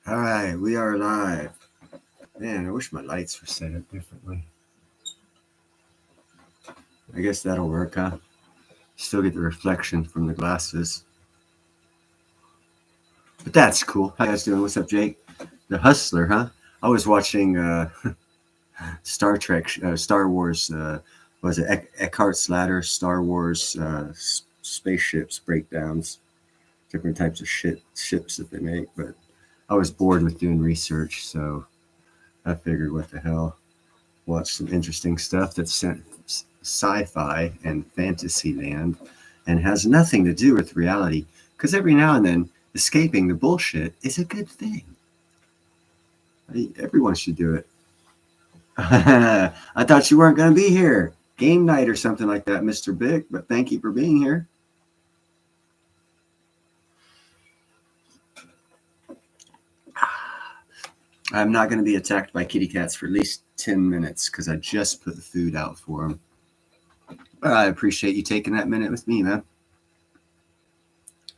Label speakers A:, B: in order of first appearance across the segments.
A: All right, we are live. Man, I wish my lights were set up differently. I guess that'll work, huh? Still get the reflection from the glasses. But that's cool. How you guys doing? What's up, Jake? The Hustler, huh? I was watching Star Trek, Star Wars. Was it Eckhart's Ladder? Star Wars spaceships breakdowns, different types of ships that they make. But I was bored with doing research, so I figured, what the hell? Watch some interesting stuff that's sci-fi and fantasy land and has nothing to do with reality. Because every now and then, escaping the bullshit is a good thing. Everyone should do it. I thought you weren't going to be here. Game night or something like that, Mr. Big, but thank you for being here. I'm not going to be attacked by kitty cats for at least 10 minutes because I just put the food out for them. But I appreciate you taking that minute with me, man.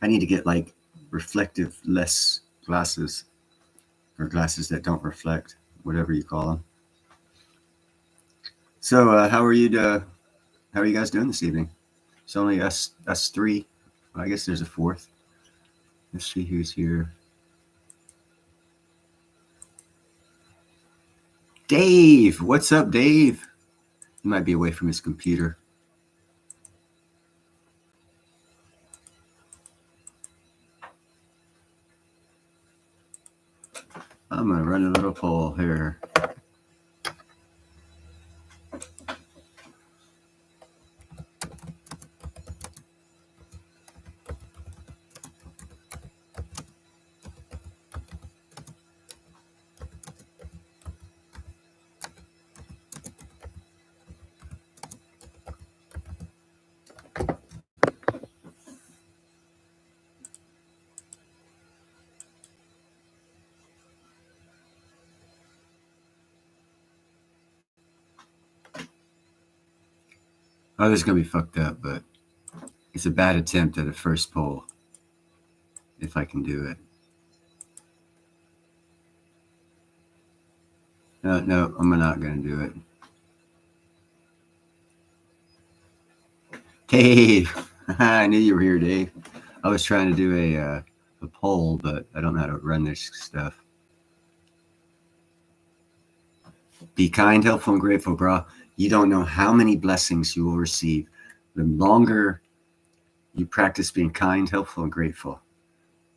A: I need to get like reflective less glasses, or glasses that don't reflect, whatever you call them. So how are you guys doing this evening? It's only us three. Well, I guess there's a fourth. Let's see who's here. Dave, what's up, Dave? He might be away from his computer. I'm gonna run a little poll here. Oh, this is gonna be fucked up, but it's a bad attempt at a first poll. If I can do it. No, I'm not gonna do it. Dave, I knew you were here, Dave. I was trying to do a poll, but I don't know how to run this stuff. Be kind, helpful, and grateful, bro. You don't know how many blessings you will receive the longer you practice being kind, helpful, and grateful.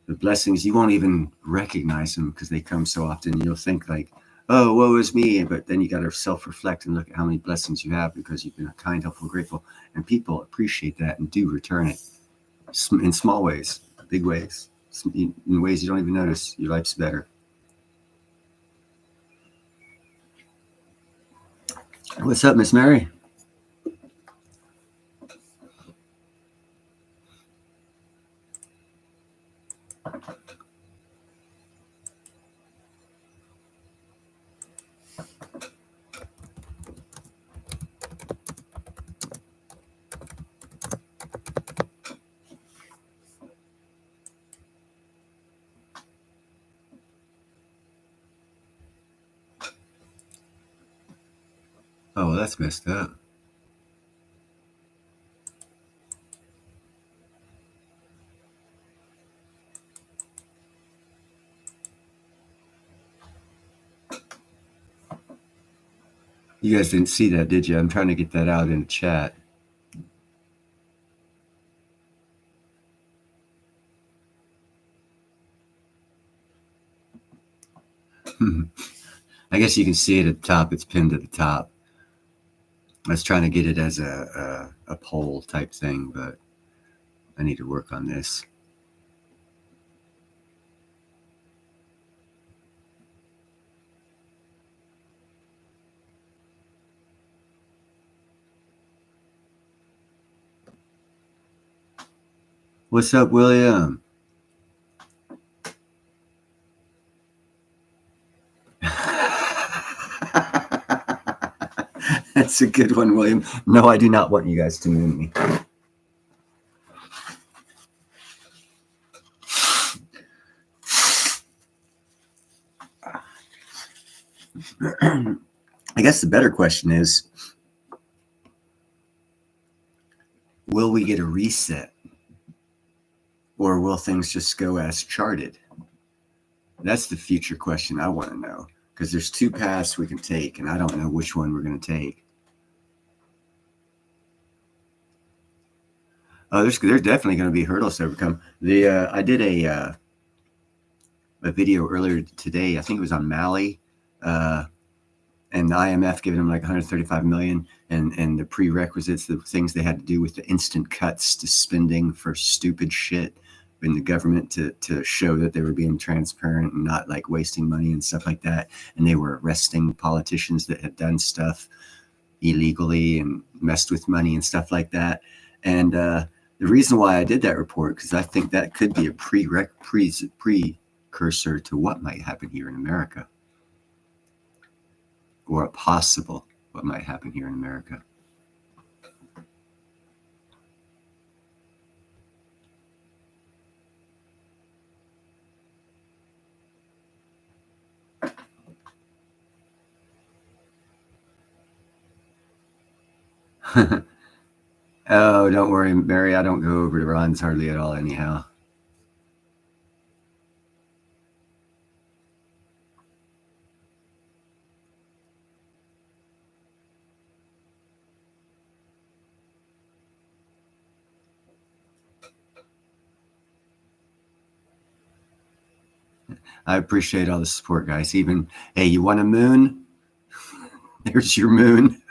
A: The blessings, you won't even recognize them because they come so often. You'll think like, oh, woe is me. But then you got to self-reflect and look at how many blessings you have because you've been kind, helpful, and grateful. And people appreciate that and do return it in small ways, big ways, in ways you don't even notice. Your life's better. What's up, Miss Mary? Oh, that's messed up. You guys didn't see that, did you? I'm trying to get that out in the chat. I guess you can see it at the top. It's pinned at the top. I was trying to get it as a poll type thing, but I need to work on this. What's up, William? That's a good one, William. No, I do not want you guys to moon me. I guess the better question is, will we get a reset? Or will things just go as charted? That's the future question I want to know. Because there's two paths we can take, and I don't know which one we're going to take. There's definitely going to be hurdles to overcome. I did a video earlier today. I think it was on Mali, and the IMF giving them like 135 million, and the prerequisites, the things they had to do with the instant cuts to spending for stupid shit in the government to show that they were being transparent and not like wasting money and stuff like that. And they were arresting politicians that had done stuff illegally and messed with money and stuff like that. And the reason why I did that report, because I think that could be a precursor to what might happen here in America, or a possible what might happen here in America. Oh, don't worry, Mary. I don't go over to Ron's hardly at all anyhow. I appreciate all the support, guys. Even, hey, you want a moon? There's your moon.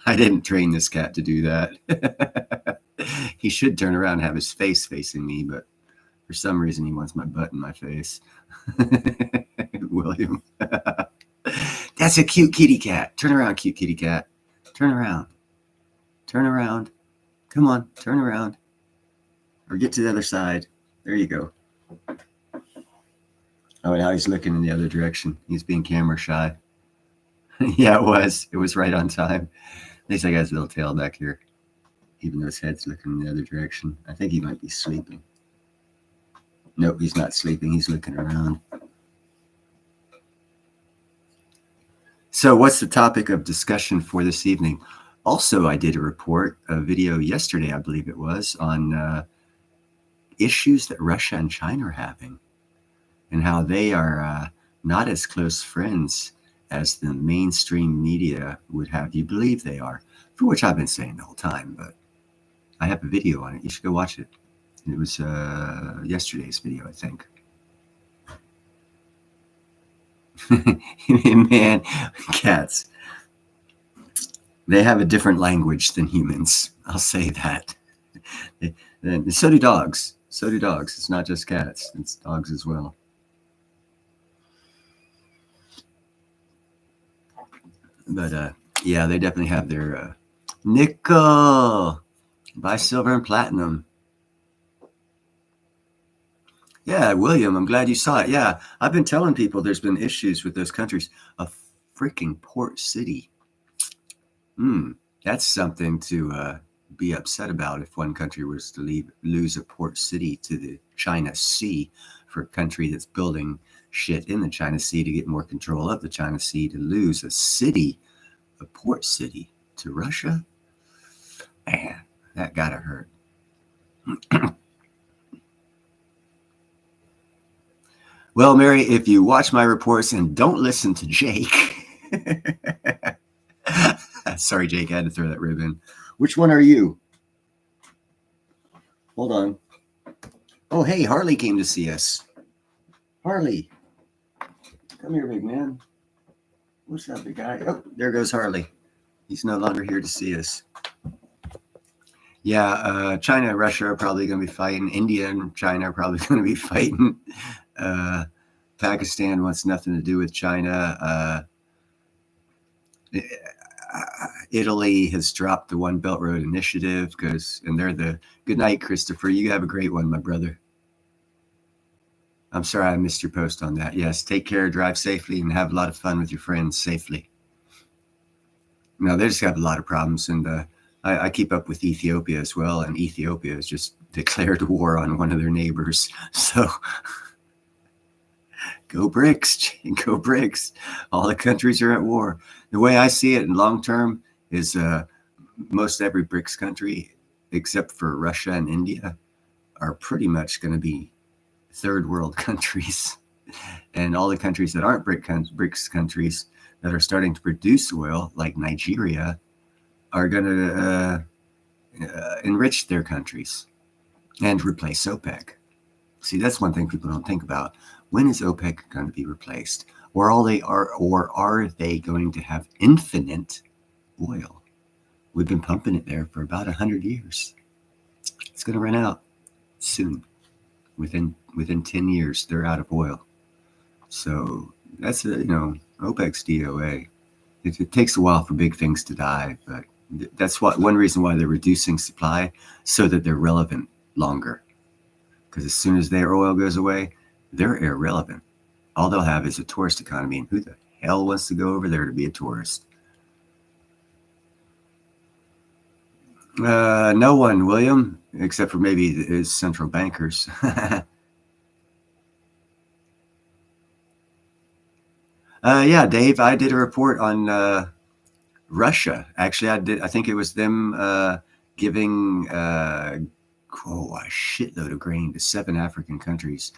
A: I didn't train this cat to do that. He should turn around and have his face facing me, but for some reason he wants my butt in my face. William. That's a cute kitty cat. Turn around, cute kitty cat. Turn around. Turn around. Come on, turn around. Or get to the other side. There you go. Oh, and now he's looking in the other direction. He's being camera shy. Yeah, it was. It was right on time. At least I got his little tail back here, even though his head's looking in the other direction. I think he might be sleeping. Nope, he's not sleeping. He's looking around. So what's the topic of discussion for this evening? Also, I did a video yesterday, I believe it was, on issues that Russia and China are having and how they are not as close friends as the mainstream media would have you believe they are, for which I've been saying the whole time, but I have a video on it. You should go watch it. It was yesterday's video, I think. Man, cats. They have a different language than humans. I'll say that. And so do dogs. So do dogs. It's not just cats. It's dogs as well. But yeah, they definitely have their nickel. Buy silver and platinum. Yeah, William, I'm glad you saw it. Yeah, I've been telling people there's been issues with those countries. A freaking port city. That's something to be upset about if one country was to lose a port city to the China Sea, for a country that's building shit in the China Sea to get more control of the China Sea, to lose a city, a port city, to Russia. Man, that gotta hurt. Well, Mary, if you watch my reports and don't listen to Jake, sorry, Jake, I had to throw that rib in. Which one are you? Hold on. Oh, hey, Harley came to see us. Harley, come here, big man. What's up, big guy? Oh, there goes Harley. He's no longer here to see us. Yeah, China and Russia are probably going to be fighting. India and China are probably going to be fighting. Pakistan wants nothing to do with China. Italy has dropped the One Belt Road Initiative and they're the good night, Christopher. You have a great one, my brother. I'm sorry I missed your post on that. Yes, take care, drive safely, and have a lot of fun with your friends safely. No, they just have a lot of problems, and I keep up with Ethiopia as well, and Ethiopia has just declared war on one of their neighbors. So Go BRICS, go BRICS. All the countries are at war. The way I see it in long term is most every BRICS country, except for Russia and India, are pretty much going to be third world countries. And all the countries that aren't BRICS countries that are starting to produce oil, like Nigeria, are going to enrich their countries and replace OPEC. See, that's one thing people don't think about. When is OPEC going to be replaced? Or are they going to have infinite oil? We've been pumping it there for about 100 years. It's going to run out soon. Within 10 years, they're out of oil. So that's OPEC's DOA. It takes a while for big things to die, but that's one reason why they're reducing supply, so that they're relevant longer. Because as soon as their oil goes away, they're irrelevant. All they'll have is a tourist economy, and who the hell wants to go over there to be a tourist? No one, William, except for maybe his central bankers. Yeah, Dave, I did a report on Russia. Actually, I think it was them giving a shitload of grain to 7 African countries.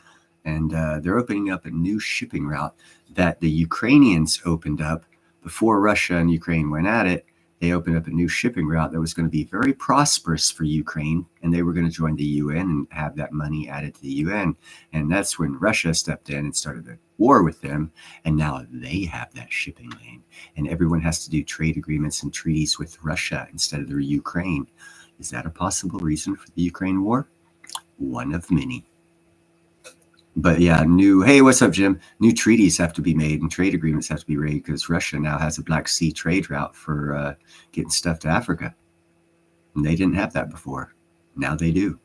A: And they're opening up a new shipping route that the Ukrainians opened up before Russia and Ukraine went at it. They opened up a new shipping route that was going to be very prosperous for Ukraine, and they were going to join the UN and have that money added to the UN. And that's when Russia stepped in and started a war with them, and now they have that shipping lane, and everyone has to do trade agreements and treaties with Russia instead of the Ukraine. Is that a possible reason for the Ukraine war? One of many. But yeah, hey, what's up, Jim? New treaties have to be made and trade agreements have to be made because Russia now has a Black Sea trade route for getting stuff to Africa. And they didn't have that before. Now they do.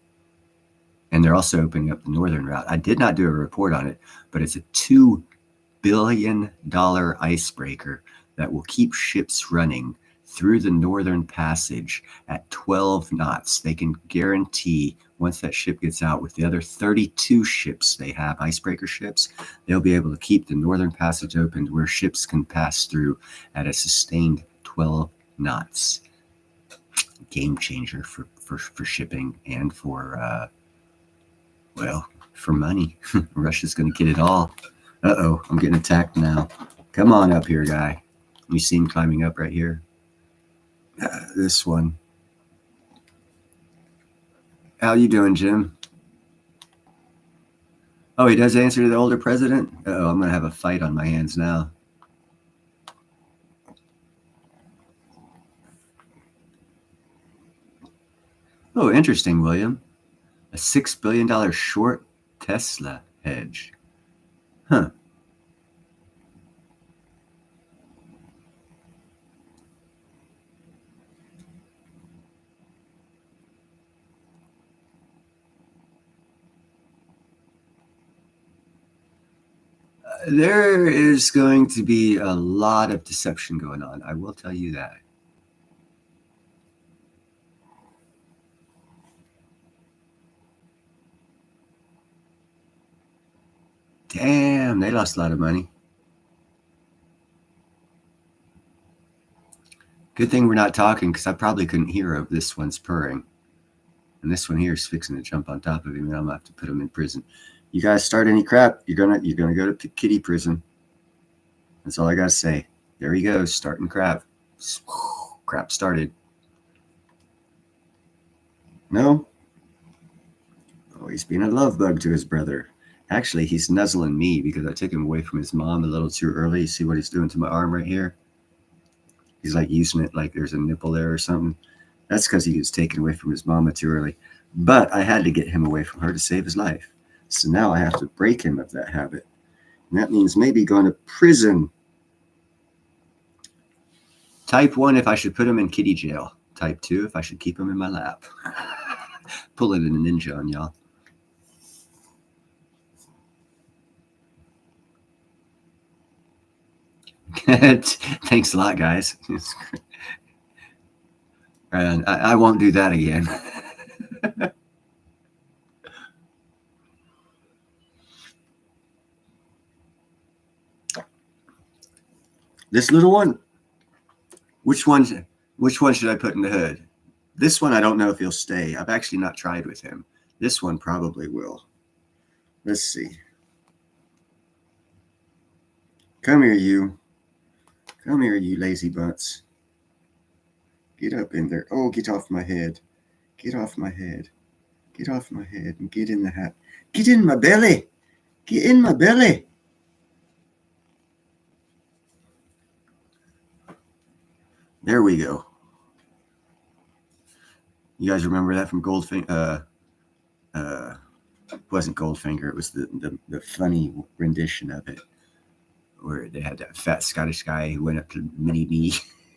A: And they're also opening up the northern route. I did not do a report on it, but it's a $2 billion icebreaker that will keep ships running through the Northern Passage at 12 knots. They can guarantee once that ship gets out with the other 32 ships they have, icebreaker ships, they'll be able to keep the Northern Passage open where ships can pass through at a sustained 12 knots. Game changer for shipping and for money. Russia's going to get it all. Uh-oh, I'm getting attacked now. Come on up here, guy. You see him climbing up right here? This one. How you doing, Jim? Oh, he does answer to the older president? Uh-oh, I'm going to have a fight on my hands now. Oh, interesting, William. A $6 billion short Tesla hedge. Huh. There is going to be a lot of deception going on. I will tell you that. Damn, they lost a lot of money. Good thing we're not talking because I probably couldn't hear this one's purring. And this one here is fixing to jump on top of him, and I'm gonna have to put him in prison. You guys start any crap, you're gonna go to kitty prison. That's all I gotta say. There he goes, starting crap. Crap started. No? Oh, he's being a love bug to his brother. Actually, he's nuzzling me because I took him away from his mom a little too early. See what he's doing to my arm right here? He's like using it like there's a nipple there or something. That's because he was taken away from his mama too early. But I had to get him away from her to save his life. So now I have to break him of that habit. And that means maybe going to prison. Type 1 if I should put him in kitty jail. Type 2 if I should keep him in my lap. Pulling a ninja on y'all. Thanks a lot, guys. And I won't do that again. This little one. Which one should I put in the hood? This one, I don't know if he'll stay. I've actually not tried with him. This one probably will. Let's see. Come here, you. Come here, you lazy butts. Get up in there. Oh, get off my head. Get off my head. Get off my head and get in the hat. Get in my belly. Get in my belly. There we go. You guys remember that from Goldfinger? It wasn't Goldfinger. It was the funny rendition of it, where they had that fat Scottish guy who went up to Mini Me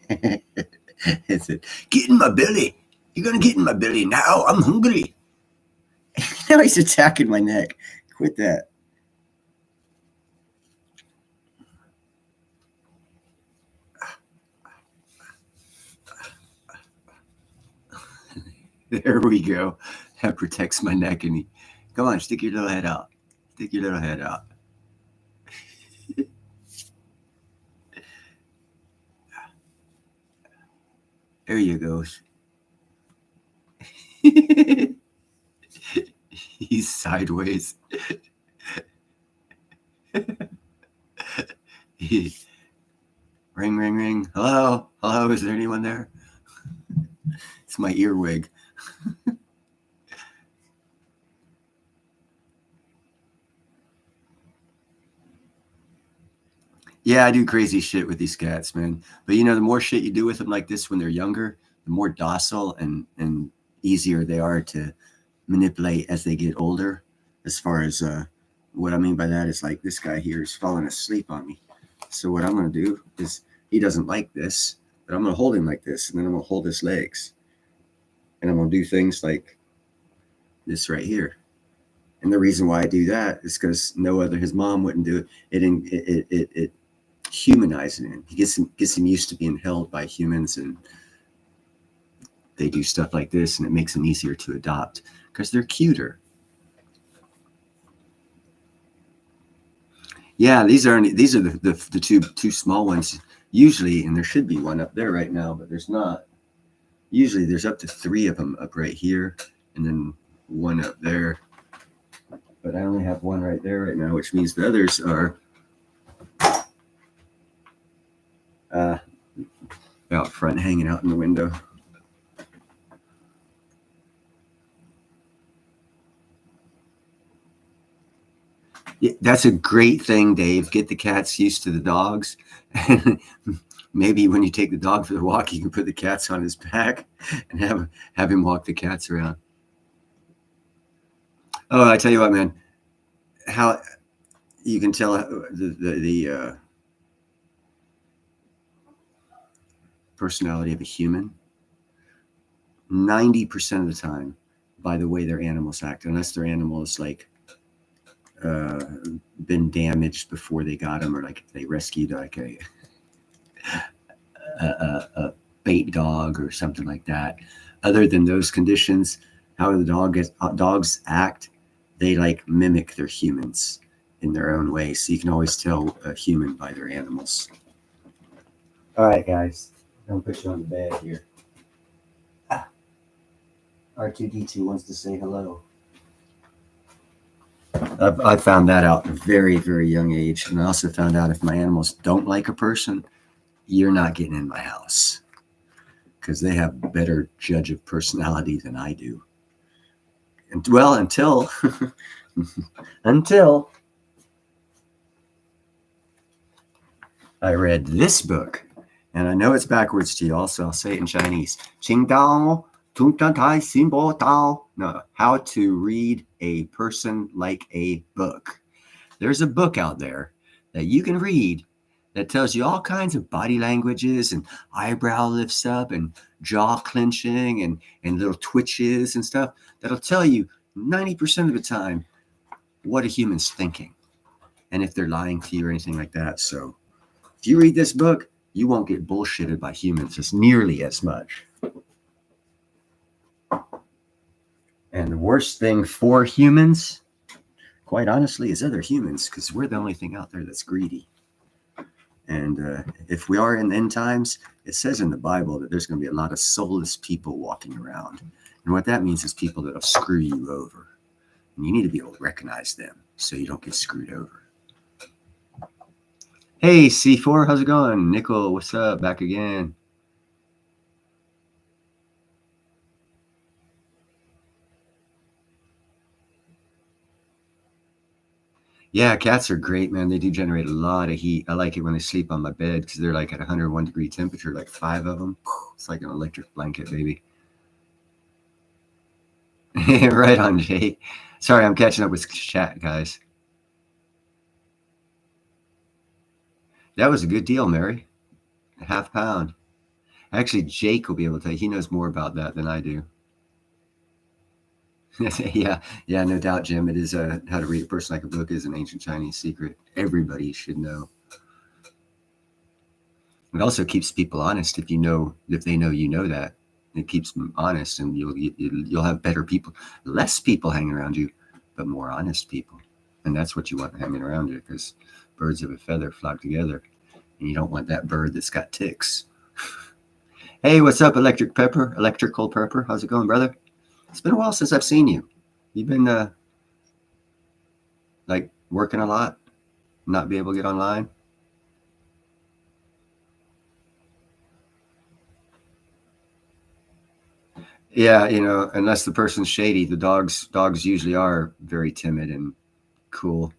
A: and said, "Get in my belly. You're gonna get in my belly now. I'm hungry." Now he's attacking my neck. Quit that. There we go. That protects my neck. And he, come on, stick your little head out. Stick your little head out. There you go. He's sideways. Ring, ring, ring. Hello? Hello? Is there anyone there? It's my earwig. Yeah, I do crazy shit with these cats, man. But the more shit you do with them like this when they're younger, the more docile and easier they are to manipulate as they get older. As far as what I mean by that is, like, this guy here is falling asleep on me. So what I'm going to do is, he doesn't like this, but I'm going to hold him like this, and then I'm going to hold his legs. And I'm going to do things like this right here. And the reason why I do that is because his mom wouldn't do it. It humanizes him. He gets him used to being held by humans, and they do stuff like this, and it makes them easier to adopt because they're cuter. Yeah, these are the two small ones usually, and there should be one up there right now, but there's not. Usually there's up to 3 of them up right here, and then one up there. But I only have one right there right now, which means the others are out front, hanging out in the window. Yeah, that's a great thing, Dave. Get the cats used to the dogs. Maybe when you take the dog for the walk, you can put the cats on his back and have him walk the cats around. Oh, I tell you what, man. How you can tell the personality of a human 90% of the time by the way their animals act, unless their animal is like been damaged before they got them, or like they rescued like a bait dog or something like that. Other than those conditions, how the dogs act, they like mimic their humans in their own way. So you can always tell a human by their animals. All right, guys, I'm gonna put you on the bed here. R2D2 wants to say hello. I found that out at a very, very young age. And I also found out if my animals don't like a person, you're not getting in my house, because they have a better judge of personality than I do. And well, until I read this book, and I know it's backwards to y'all, so I'll say it in Chinese. No, How to Read a Person Like a Book. There's a book out there that you can read that tells you all kinds of body languages and eyebrow lifts up and jaw clenching and little twitches and stuff that'll tell you 90% of the time what a human's thinking and if they're lying to you or anything like that. So if you read this book, you won't get bullshitted by humans as nearly as much. And the worst thing for humans, quite honestly, is other humans, because we're the only thing out there that's greedy. And if we are in the end times, it says in the Bible that there's going to be a lot of soulless people walking around. And what that means is people that'll screw you over. And you need to be able to recognize them so you don't get screwed over. Hey, C4, how's it going? Nickel, what's up? Back again. Yeah, cats are great, man. They do generate a lot of heat. I like it when they sleep on my bed because they're like at 101 degree temperature, like 5 of them. It's like an electric blanket, baby. Right on, Jay. Sorry, I'm catching up with chat, guys. That was a good deal, Mary. A half pound. Actually, Jake will be able to tell you. He knows more about that than I do. yeah, no doubt, Jim. It is How to Read a Person Like a Book is an ancient Chinese secret. Everybody should know. It also keeps people honest if they know you know that. It keeps them honest, and you'll have better people, less people hanging around you, but more honest people, and that's what you want hanging around you, because birds of a feather flock together, and you don't want that bird that's got ticks. Hey, what's up, Electrical Pepper? How's it going, brother? It's been a while since I've seen you. You've been like working a lot, not be able to get online. Yeah, unless the person's shady, the dogs usually are very timid and cool.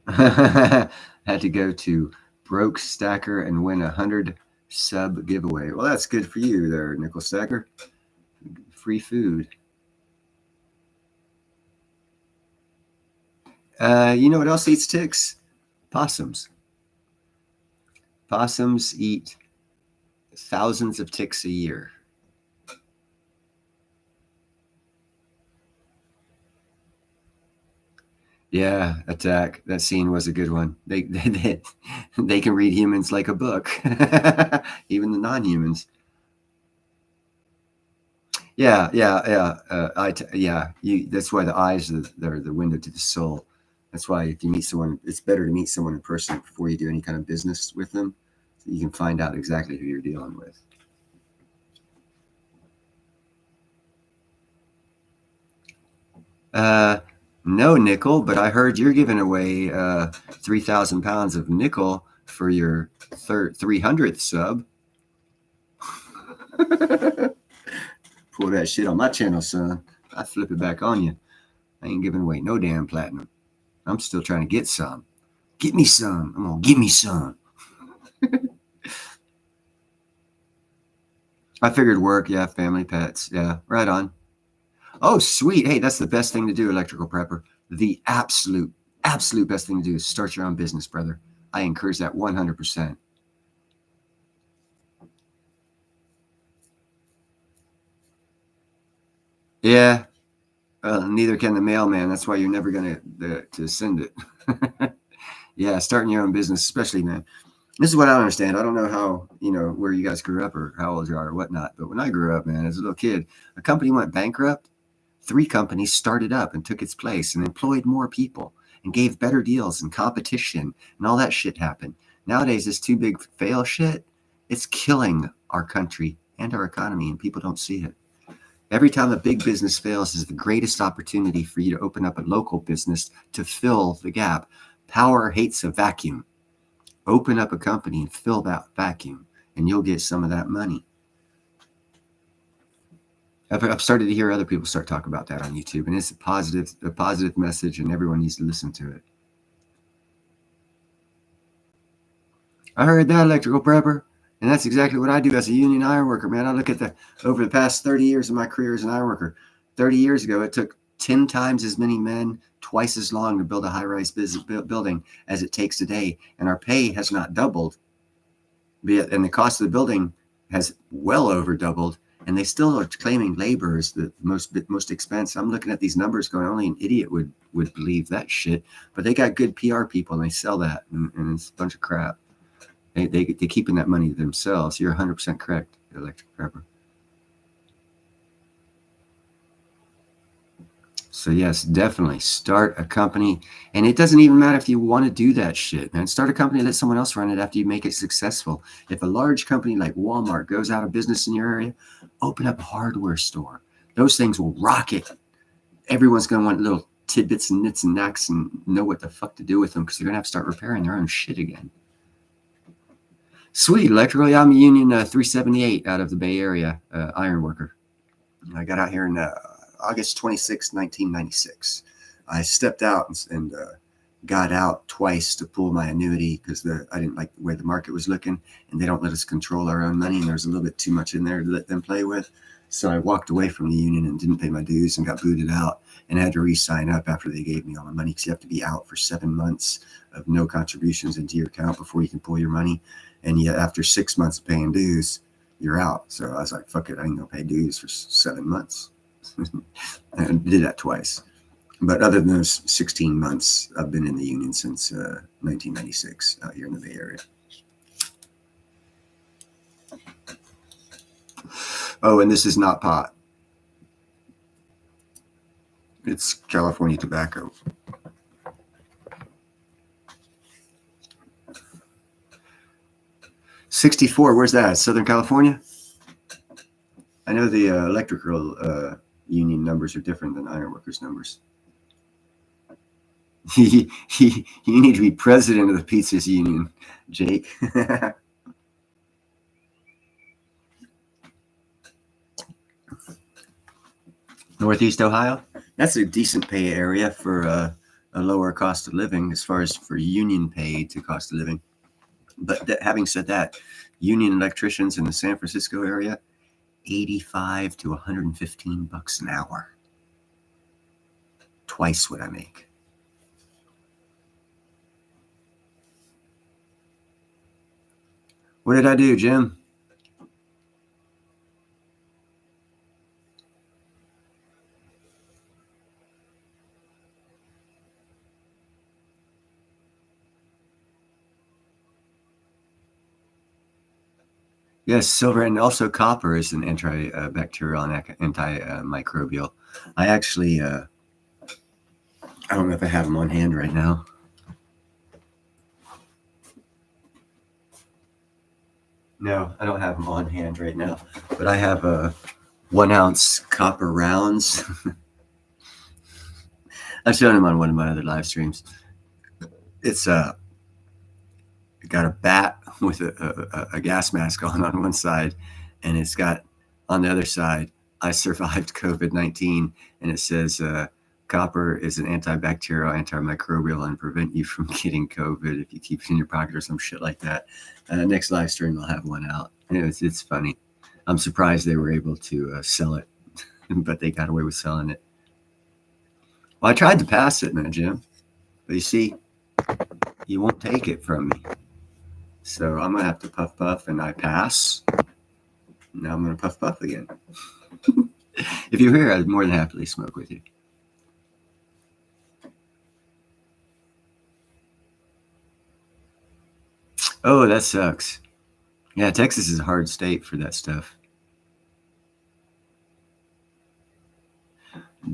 A: Had to go to Broke Stacker and win 100 sub giveaway. Well, that's good for you there, Nickel Stacker. Free food. You know what else eats ticks? Possums. Possums eat thousands of ticks a year. Yeah, Attack. That scene was a good one. They can read humans like a book, even the non-humans. Yeah. That's why the eyes are the window to the soul. That's why if you meet someone, it's better to meet someone in person before you do any kind of business with them. So you can find out exactly who you're dealing with. No nickel, but I heard you're giving away 3,000 pounds of nickel for your 300th sub. Pull that shit on my channel, son. I flip it back on you. I ain't giving away no damn platinum. I'm still trying to get some. Get me some. I'm gonna give me some. I figured work, yeah, family, pets, yeah, right on. Oh, sweet. Hey, that's the best thing to do, Electrical Prepper. The absolute best thing to do is start your own business, brother. I encourage that 100%. Yeah. Neither can the mailman. That's why you're never going to send it. Yeah, starting your own business, especially, man. This is what I don't understand. I don't know how, where you guys grew up or how old you are or whatnot. But when I grew up, man, as a little kid, a company went bankrupt. 3 companies started up and took its place and employed more people and gave better deals and competition and all that shit happened. Nowadays, this too big fail shit, it's killing our country and our economy, and people don't see it. Every time a big business fails is the greatest opportunity for you to open up a local business to fill the gap. Power hates a vacuum. Open up a company and fill that vacuum, and you'll get some of that money. I've started to hear other people start talking about that on YouTube, and it's a positive message, and everyone needs to listen to it. I heard that, Electrical Prepper, and that's exactly what I do as a union iron worker, man. I look at over the past 30 years of my career as an iron worker. 30 years ago, it took 10 times as many men, twice as long to build a high-rise building as it takes today, and our pay has not doubled, and the cost of the building has well over doubled. And they still are claiming labor is the most expensive. I'm looking at these numbers going, only an idiot would believe that shit. But they got good PR people, and they sell that, and it's a bunch of crap. They're keeping that money to themselves. You're 100% correct, Electric Prepper. So yes, definitely start a company, and it doesn't even matter if you want to do that shit, man. Start a company, let someone else run it after you make it successful. If a large company like Walmart goes out of business in your area, open up a hardware store. Those things will rocket. Everyone's going to want little tidbits and nits and knacks and know what the fuck to do with them because they're going to have to start repairing their own shit again. Sweet, electrical. Yeah, I'm a Union 378 out of the Bay Area, iron worker. I got out here in August 26, 1996. I stepped out and got out twice to pull my annuity because I didn't like the way the market was looking, and they don't let us control our own money, and there's a little bit too much in there to let them play with. So I walked away from the union and didn't pay my dues and got booted out and had to re-sign up after they gave me all my money because you have to be out for 7 months of no contributions into your account before you can pull your money. And yet after 6 months of paying dues, you're out. So I was like, fuck it, I ain't gonna pay dues for 7 months. And did that twice. But other than those 16 months, I've been in the union since 1996 out here in the Bay Area. Oh, and this is not pot. It's California tobacco. '64, where's that? Southern California? I know the electrical union numbers are different than ironworkers' numbers. You need to be president of the Pizzas Union, Jake. Northeast Ohio? That's a decent pay area for a lower cost of living as far as for union pay to cost of living. But having said that, union electricians in the San Francisco area, 85 to 115 bucks an hour. Twice what I make. What did I do, Jim? Yes, silver and also copper is an antibacterial and antimicrobial. I actually, I don't know if I have them on hand right now. No, I don't have them on hand right now, but I have 1 ounce copper rounds. I've shown them on one of my other live streams. It's got a bat with a gas mask on one side, and it's got on the other side, I survived COVID-19, and it says copper is an antibacterial, antimicrobial, and prevent you from getting COVID if you keep it in your pocket or some shit like that. Next live stream, I'll have one out. It's funny. I'm surprised they were able to sell it, but they got away with selling it. Well, I tried to pass it, man, Jim, but you see, you won't take it from me. So I'm going to have to puff, and I pass. Now I'm going to puff again. If you're here, I'd more than happily smoke with you. Oh, that sucks. Yeah, Texas is a hard state for that stuff.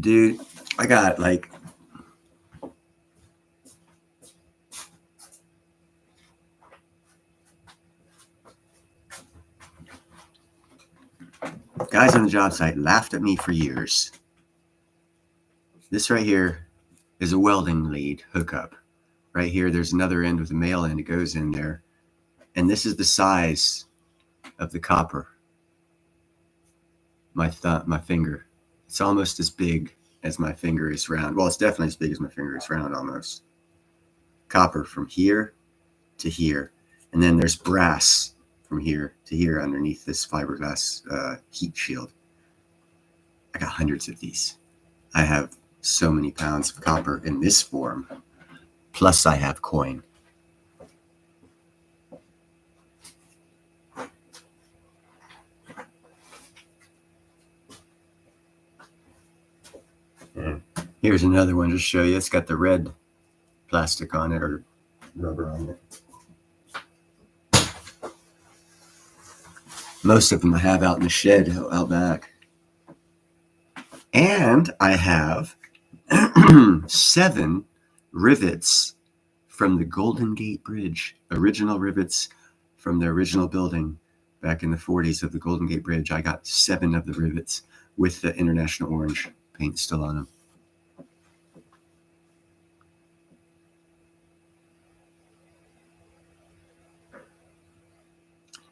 A: Dude, I got like guys on the job site laughed at me for years. This right here is a welding lead hookup. Right here, there's another end with a male end. It goes in there. And this is the size of the copper. My finger. It's almost as big as my finger is round. Well, it's definitely as big as my finger is round almost. Copper from here to here. And then there's brass from here to here underneath this fiberglass heat shield. I got hundreds of these. I have so many pounds of copper in this form. Plus I have coin. And here's another one to show you. It's got the red plastic on it or rubber on it. Most of them I have out in the shed out back. And I have 7 rivets from the Golden Gate Bridge, original rivets from the original building back in the 40s of the Golden Gate Bridge. I got 7 of the rivets with the International Orange paint still on them.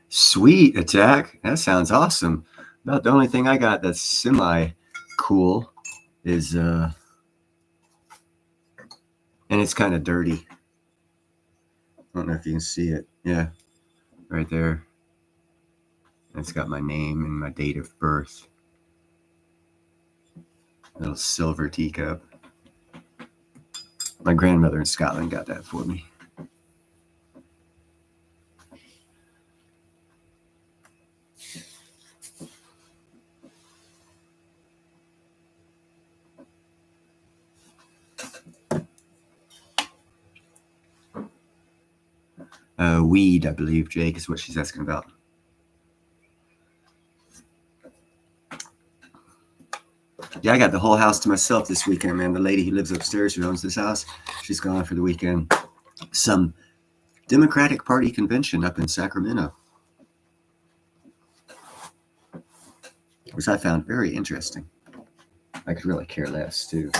A: Sweet Attack. That sounds awesome. About the only thing I got that's semi cool is and it's kind of dirty. I don't know if you can see it. Yeah, right there. It's got my name and my date of birth. Little silver teacup. My grandmother in Scotland got that for me. Weed, I believe, Jake, is what she's asking about. Yeah, I got the whole house to myself this weekend, man. The lady who lives upstairs who owns this house, she's gone for the weekend. Some Democratic Party convention up in Sacramento, which I found very interesting. I could really care less, too.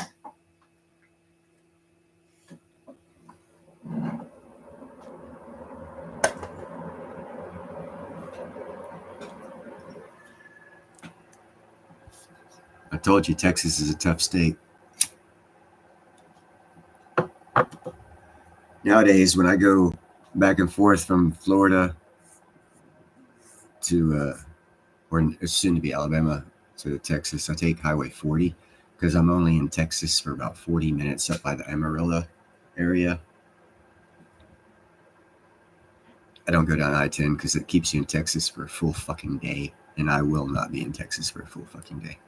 A: I told you Texas is a tough state. Nowadays, when I go back and forth from Florida to, or soon to be Alabama to Texas, I take Highway 40 because I'm only in Texas for about 40 minutes up by the Amarillo area. I don't go down I-10 because it keeps you in Texas for a full fucking day, and I will not be in Texas for a full fucking day.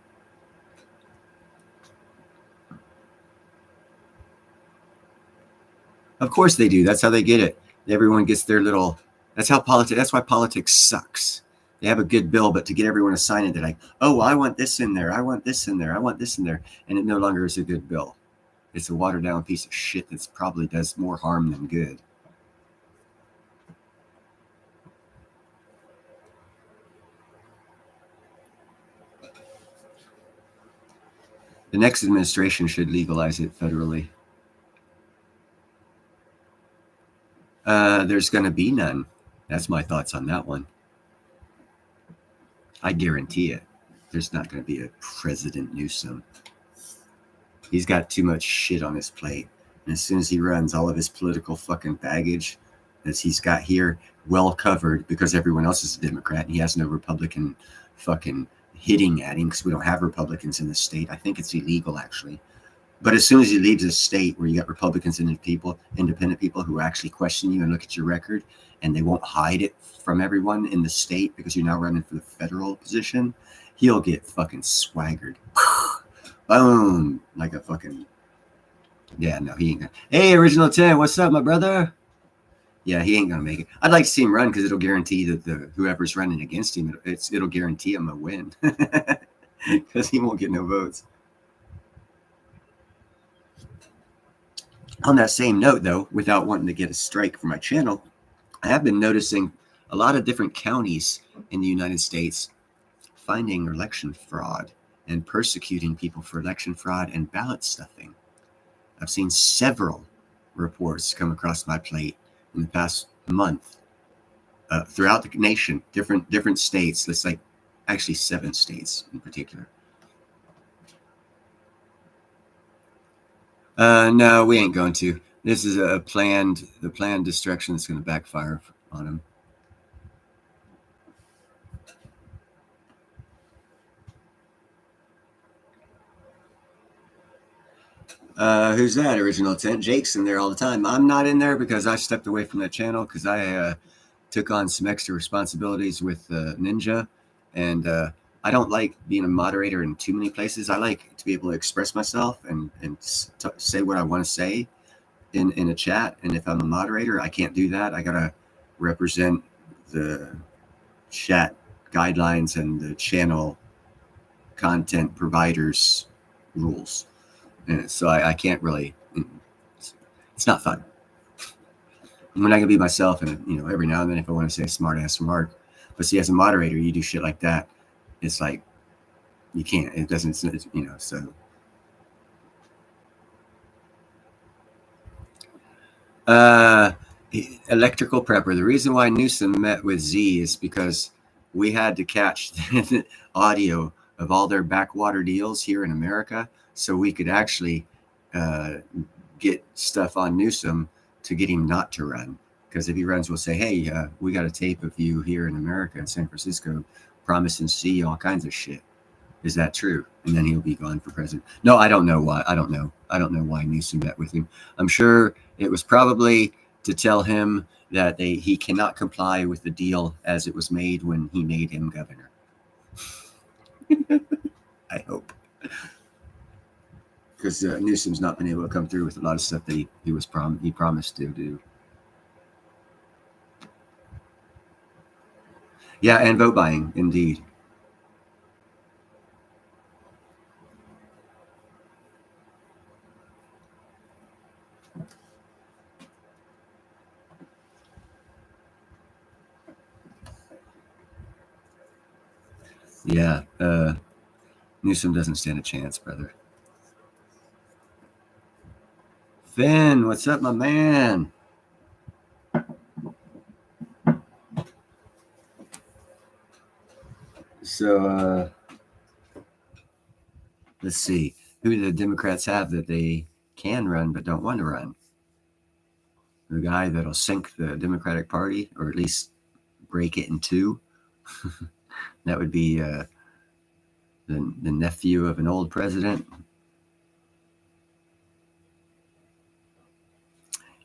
A: Of course they do. That's how they get it. Everyone gets their little. That's how politics. That's why politics sucks. They have a good bill, but to get everyone to sign it, they're like, "Oh, well, I want this in there. I want this in there. I want this in there," and it no longer is a good bill. It's a watered down piece of shit that probably does more harm than good. The next administration should legalize it federally. There's going to be none. That's my thoughts on that one. I guarantee it. There's not going to be a President Newsom. He's got too much shit on his plate. And as soon as he runs, all of his political fucking baggage that he's got here well covered because everyone else is a Democrat and he has no Republican fucking hitting at him because we don't have Republicans in the state. I think it's illegal, actually. But as soon as he leaves a state where you got Republicans and independent people who actually question you and look at your record, and they won't hide it from everyone in the state because you're now running for the federal position, he'll get fucking swaggered. Boom. Like a fucking... Yeah, no, he ain't gonna... Hey, Original 10, what's up, my brother? Yeah, he ain't gonna make it. I'd like to see him run because it'll guarantee that whoever's running against him, it'll guarantee him a win. Because he won't get no votes. On that same note, though, without wanting to get a strike for my channel, I have been noticing a lot of different counties in the United States finding election fraud and persecuting people for election fraud and ballot stuffing. I've seen several reports come across my plate in the past month throughout the nation, different states. It's like actually 7 states in particular. No, we ain't going to. This is the planned destruction that's going to backfire on him. Who's that? Original 10. Jake's in there all the time. I'm not in there because I stepped away from that channel because I took on some extra responsibilities with Ninja, and I don't like being a moderator in too many places. I like to be able to express myself and say what I want to say in a chat. And if I'm a moderator, I can't do that. I got to represent the chat guidelines and the channel content providers rules. And so I can't really. It's not fun. I'm not gonna be myself, and every now and then, if I want to say a smart ass remark, but see, as a moderator, you do shit like that. It's like you can't. It doesn't. So. Electrical prepper. The reason why Newsom met with Z is because we had to catch the audio of all their backwater deals here in America, so we could actually get stuff on Newsom to get him not to run. Because if he runs, we'll say, hey, we got a tape of you here in America, in San Francisco, promising C all kinds of shit. Is that true? And then he'll be gone for president. No, I don't know why. I don't know why Newsom met with him. I'm sure it was probably to tell him that he cannot comply with the deal as it was made when he made him governor. I hope. Because Newsom's not been able to come through with a lot of stuff that he promised to do. Yeah, and vote buying, indeed. Yeah, Newsom doesn't stand a chance, brother. Finn, what's up, my man? So, let's see. Who do the Democrats have that they can run but don't want to run? The guy that'll sink the Democratic Party, or at least break it in two. That would be the nephew of an old president.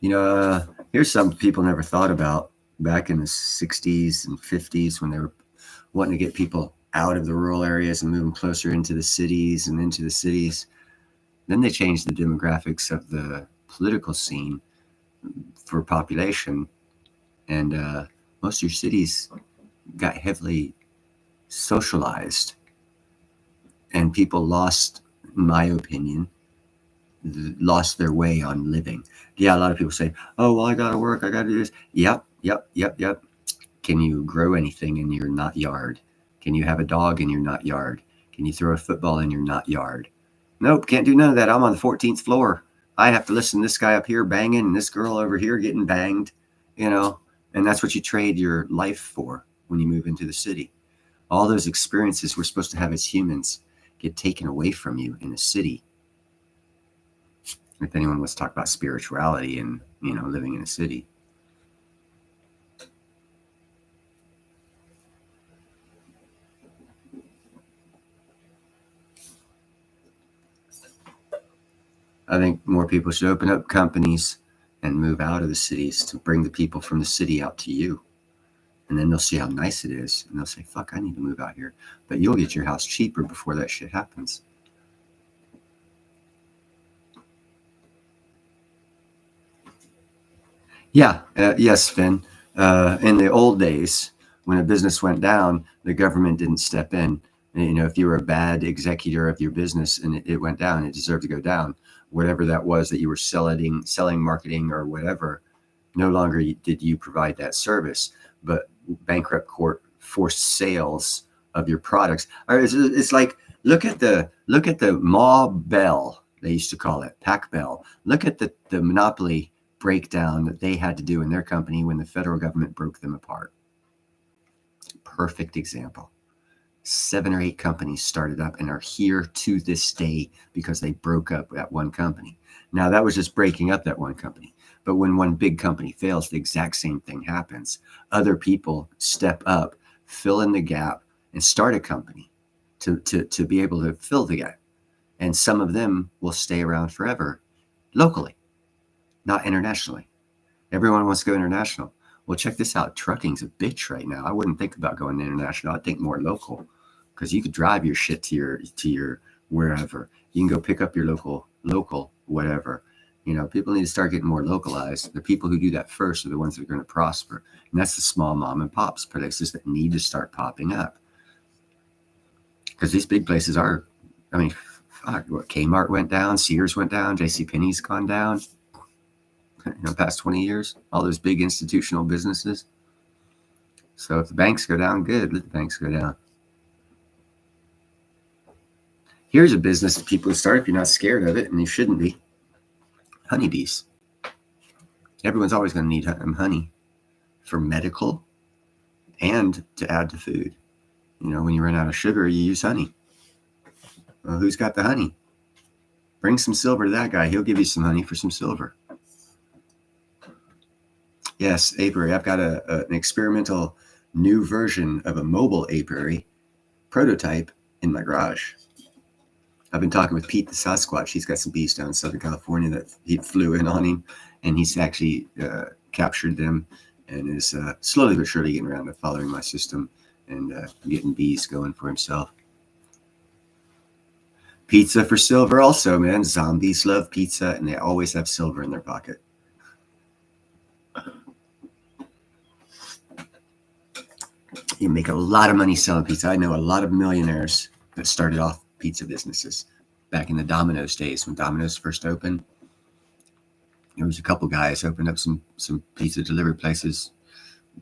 A: Here's something people never thought about back in the 60s and 50s when they were wanting to get people out of the rural areas and move them closer into the cities and into the cities. Then they changed the demographics of the political scene for population, and most of your cities got heavily socialized, and people lost, in my opinion, lost their way on living. Yeah, a lot of people say, oh, well, I gotta work, I gotta do this. Yep. Can you grow anything in your not yard? Can you have a dog in your not yard? Can you throw a football in your not yard? Nope, can't do none of that. I'm on the 14th floor. I have to listen to this guy up here banging and this girl over here getting banged, and that's what you trade your life for when you move into the city. All those experiences we're supposed to have as humans get taken away from you in the city. If anyone wants to talk about spirituality and, living in a city. I think more people should open up companies and move out of the cities to bring the people from the city out to you. And then they'll see how nice it is. And they'll say, fuck, I need to move out here. But you'll get your house cheaper before that shit happens. Yeah. Yes, Finn. In the old days, when a business went down, the government didn't step in. If you were a bad executor of your business and it went down, it deserved to go down. Whatever that was that you were selling, marketing, or whatever, no longer did you provide that service. But bankrupt court forced sales of your products. It's like look at the Ma Bell, they used to call it Pac Bell. Look at the monopoly breakdown that they had to do in their company when the federal government broke them apart. Perfect example. 7 or 8 companies started up and are here to this day because they broke up that one company. Now, that was just breaking up that one company. But when one big company fails, the exact same thing happens. Other people step up, fill in the gap, and start a company to be able to fill the gap. And some of them will stay around forever locally, not internationally. Everyone wants to go international. Well, check this out. Trucking's a bitch right now. I wouldn't think about going international. I'd think more local, because you could drive your shit to your wherever. You can go pick up your local whatever. People need to start getting more localized. The people who do that first are the ones that are going to prosper. And that's the small mom and pops places that need to start popping up. Because these big places are, Fuck, what, Kmart went down, Sears went down, JCPenney's gone down. Past 20 years, all those big institutional businesses. So if the banks go down, good, let the banks go down. Here's a business that people start if you're not scared of it, and you shouldn't be. Honeybees. Everyone's always going to need honey for medical and to add to food. When you run out of sugar, you use honey. Well, who's got the honey? Bring some silver to that guy. He'll give you some honey for some silver. Yes, apiary. I've got an experimental new version of a mobile apiary prototype in my garage. I've been talking with Pete the Sasquatch. He's got some bees down in Southern California that he flew in on him, and he's actually captured them and is slowly but surely getting around to following my system and getting bees going for himself. Pizza for silver also, man. Zombies love pizza, and they always have silver in their pocket. You make a lot of money selling pizza. I know a lot of millionaires that started off pizza businesses back in the Domino's days when Domino's first opened. There was a couple guys opened up some pizza delivery places,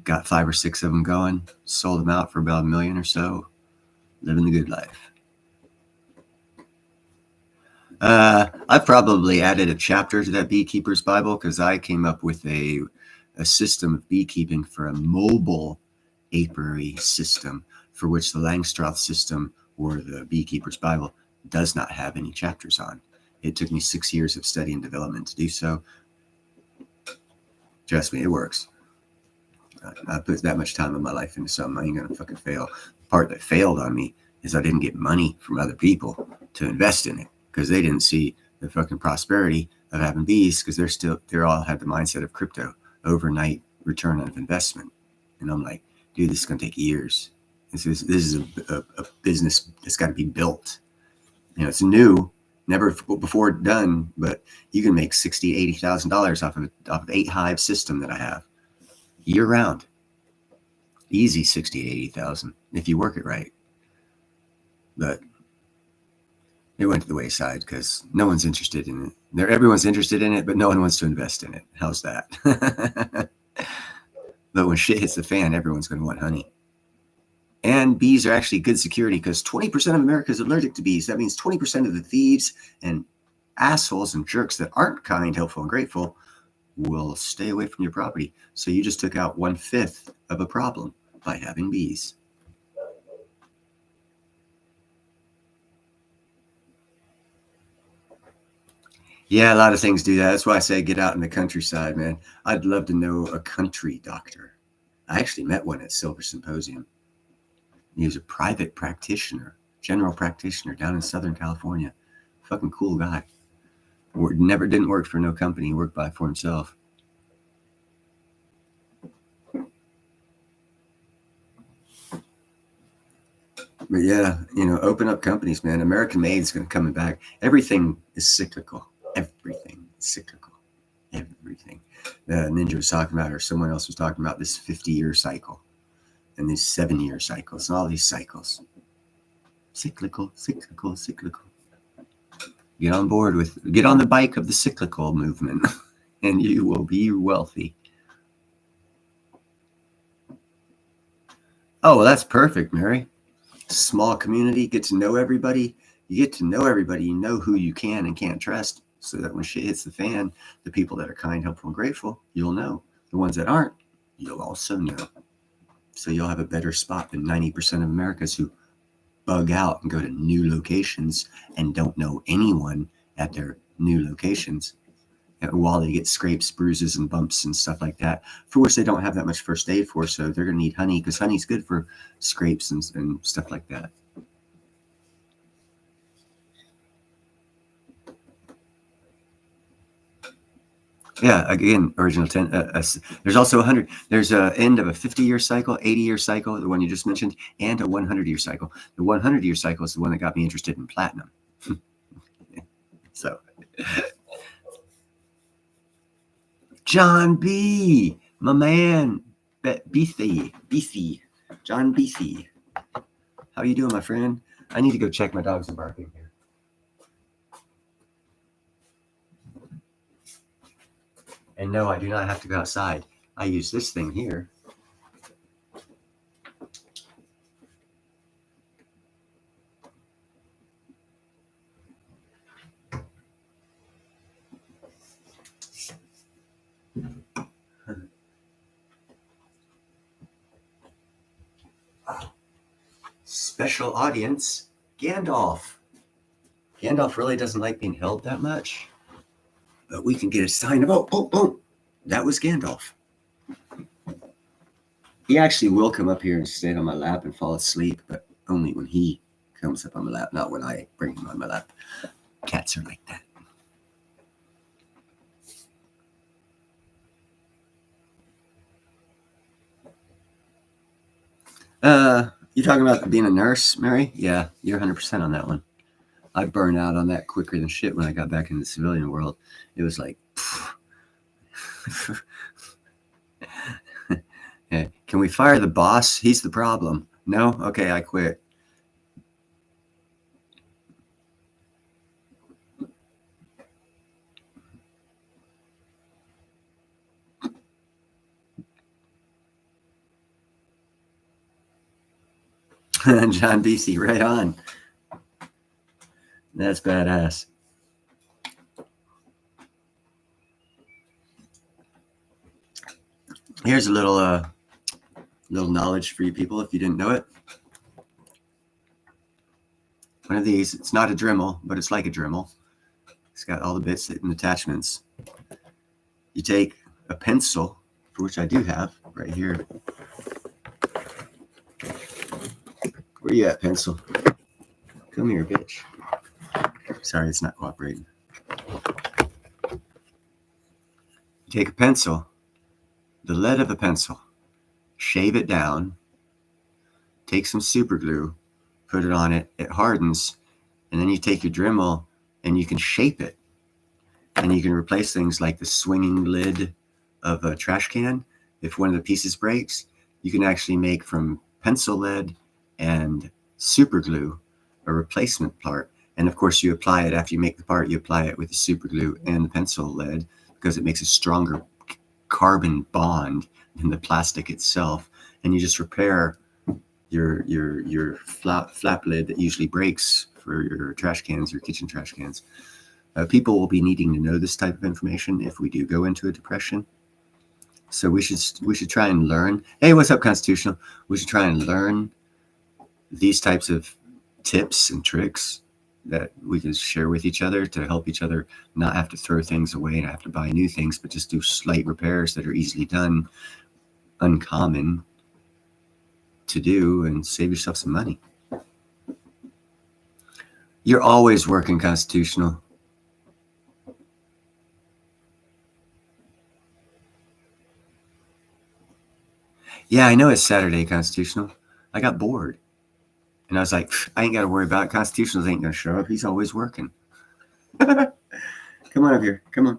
A: got 5 or 6 of them going, sold them out for about $1 million or so, living the good life. I've probably added a chapter to that Beekeeper's Bible because I came up with a system of beekeeping for a mobile apiary system for which the Langstroth system or the Beekeeper's Bible does not have any chapters on. It took me 6 years of study and development to do so. Trust me, it works. I put that much time of my life into something. I ain't gonna fucking fail. The part that failed on me is I didn't get money from other people to invest in it because they didn't see the fucking prosperity of having bees because they're all had the mindset of crypto, overnight return on investment. And I'm like, dude, this is gonna take years. This is a business that's got to be built. It's new, never before done, but you can make $60,000, $80,000 off of 8 hive system that I have year round. Easy 60 to 80,000 if you work it right. But it went to the wayside because no one's interested in it. Everyone's interested in it, but no one wants to invest in it. How's that? But when shit hits the fan, everyone's going to want honey. And bees are actually good security because 20% of America is allergic to bees. That means 20% of the thieves and assholes and jerks that aren't kind, helpful, and grateful will stay away from your property. So you just took out 1/5 of a problem by having bees. Yeah, a lot of things do that. That's why I say get out in the countryside, man. I'd love to know a country doctor. I actually met one at Silver Symposium. He was a private practitioner, general practitioner down in Southern California. Fucking cool guy. Never didn't work for no company. He worked for himself. But yeah, open up companies, man. American Made's going to come back. Everything is cyclical. Everything is cyclical. Everything. Ninja was talking about, or someone else was talking about this 50-year cycle. And these 7-year cycles and all these cycles. Cyclical. Get on the bike of the cyclical movement and you will be wealthy. Oh, well, that's perfect, Mary. Small community, get to know everybody. You get to know everybody. You know who you can and can't trust so that when shit hits the fan, the people that are kind, helpful, and grateful, you'll know. The ones that aren't, you'll also know. So you'll have a better spot than 90% of Americans who bug out and go to new locations and don't know anyone at their new locations while they get scrapes, bruises, and bumps and stuff like that, for which they don't have that much first aid for. So they're going to need honey because honey's good for scrapes and stuff like that. Yeah, again, original 10. There's also 100. There's an end of a 50-year cycle, 80-year cycle, the one you just mentioned, and a 100-year cycle. The 100-year cycle is the one that got me interested in platinum. So, John B., my man, Beathy, John Beathy. How you doing, my friend? I need to go check my dogs are barking here. And no, I do not have to go outside. I use this thing here. Special audience, Gandalf. Gandalf really doesn't like being held that much, but we can get a sign of, oh, that was Gandalf. He actually will come up here and sit on my lap and fall asleep, but only when he comes up on my lap, not when I bring him on my lap. Cats are like that. You talking about being a nurse, Mary? Yeah, you're 100% on that one. I burned out on that quicker than shit when I got back in the civilian world. It was like, can we fire the boss? He's the problem. No? Okay, I quit. John BC, right on. That's badass. Here's a little knowledge for you people if you didn't know it. One of these, it's not a Dremel, but it's like a Dremel. It's got all the bits and attachments. You take a pencil, for which I do have right here. Where you at, pencil? Come here, bitch. Sorry, it's not cooperating. You take a pencil, the lead of a pencil, shave it down, take some super glue, put it on it, it hardens, and then you take your Dremel and you can shape it. And you can replace things like the swinging lid of a trash can. If one of the pieces breaks, you can actually make from pencil lead and super glue a replacement part. And of course, you apply it after you make the part, you apply it with the super glue and the pencil lead because it makes a stronger carbon bond than the plastic itself. And you just repair your flap lid that usually breaks for your trash cans, your kitchen trash cans. People will be needing to know this type of information if we do go into a depression. So we should try and learn. Hey, what's up, Constitutional? We should try and learn these types of tips and tricks that we can share with each other to help each other not have to throw things away and have to buy new things, but just do slight repairs that are easily done, uncommon to do, and save yourself some money. You're always working, Constitutional. Yeah, I know it's Saturday, Constitutional. I got bored. And I was like, I ain't got to worry about it. Constitutionals ain't going to show up. He's always working. Come on up here. Come on.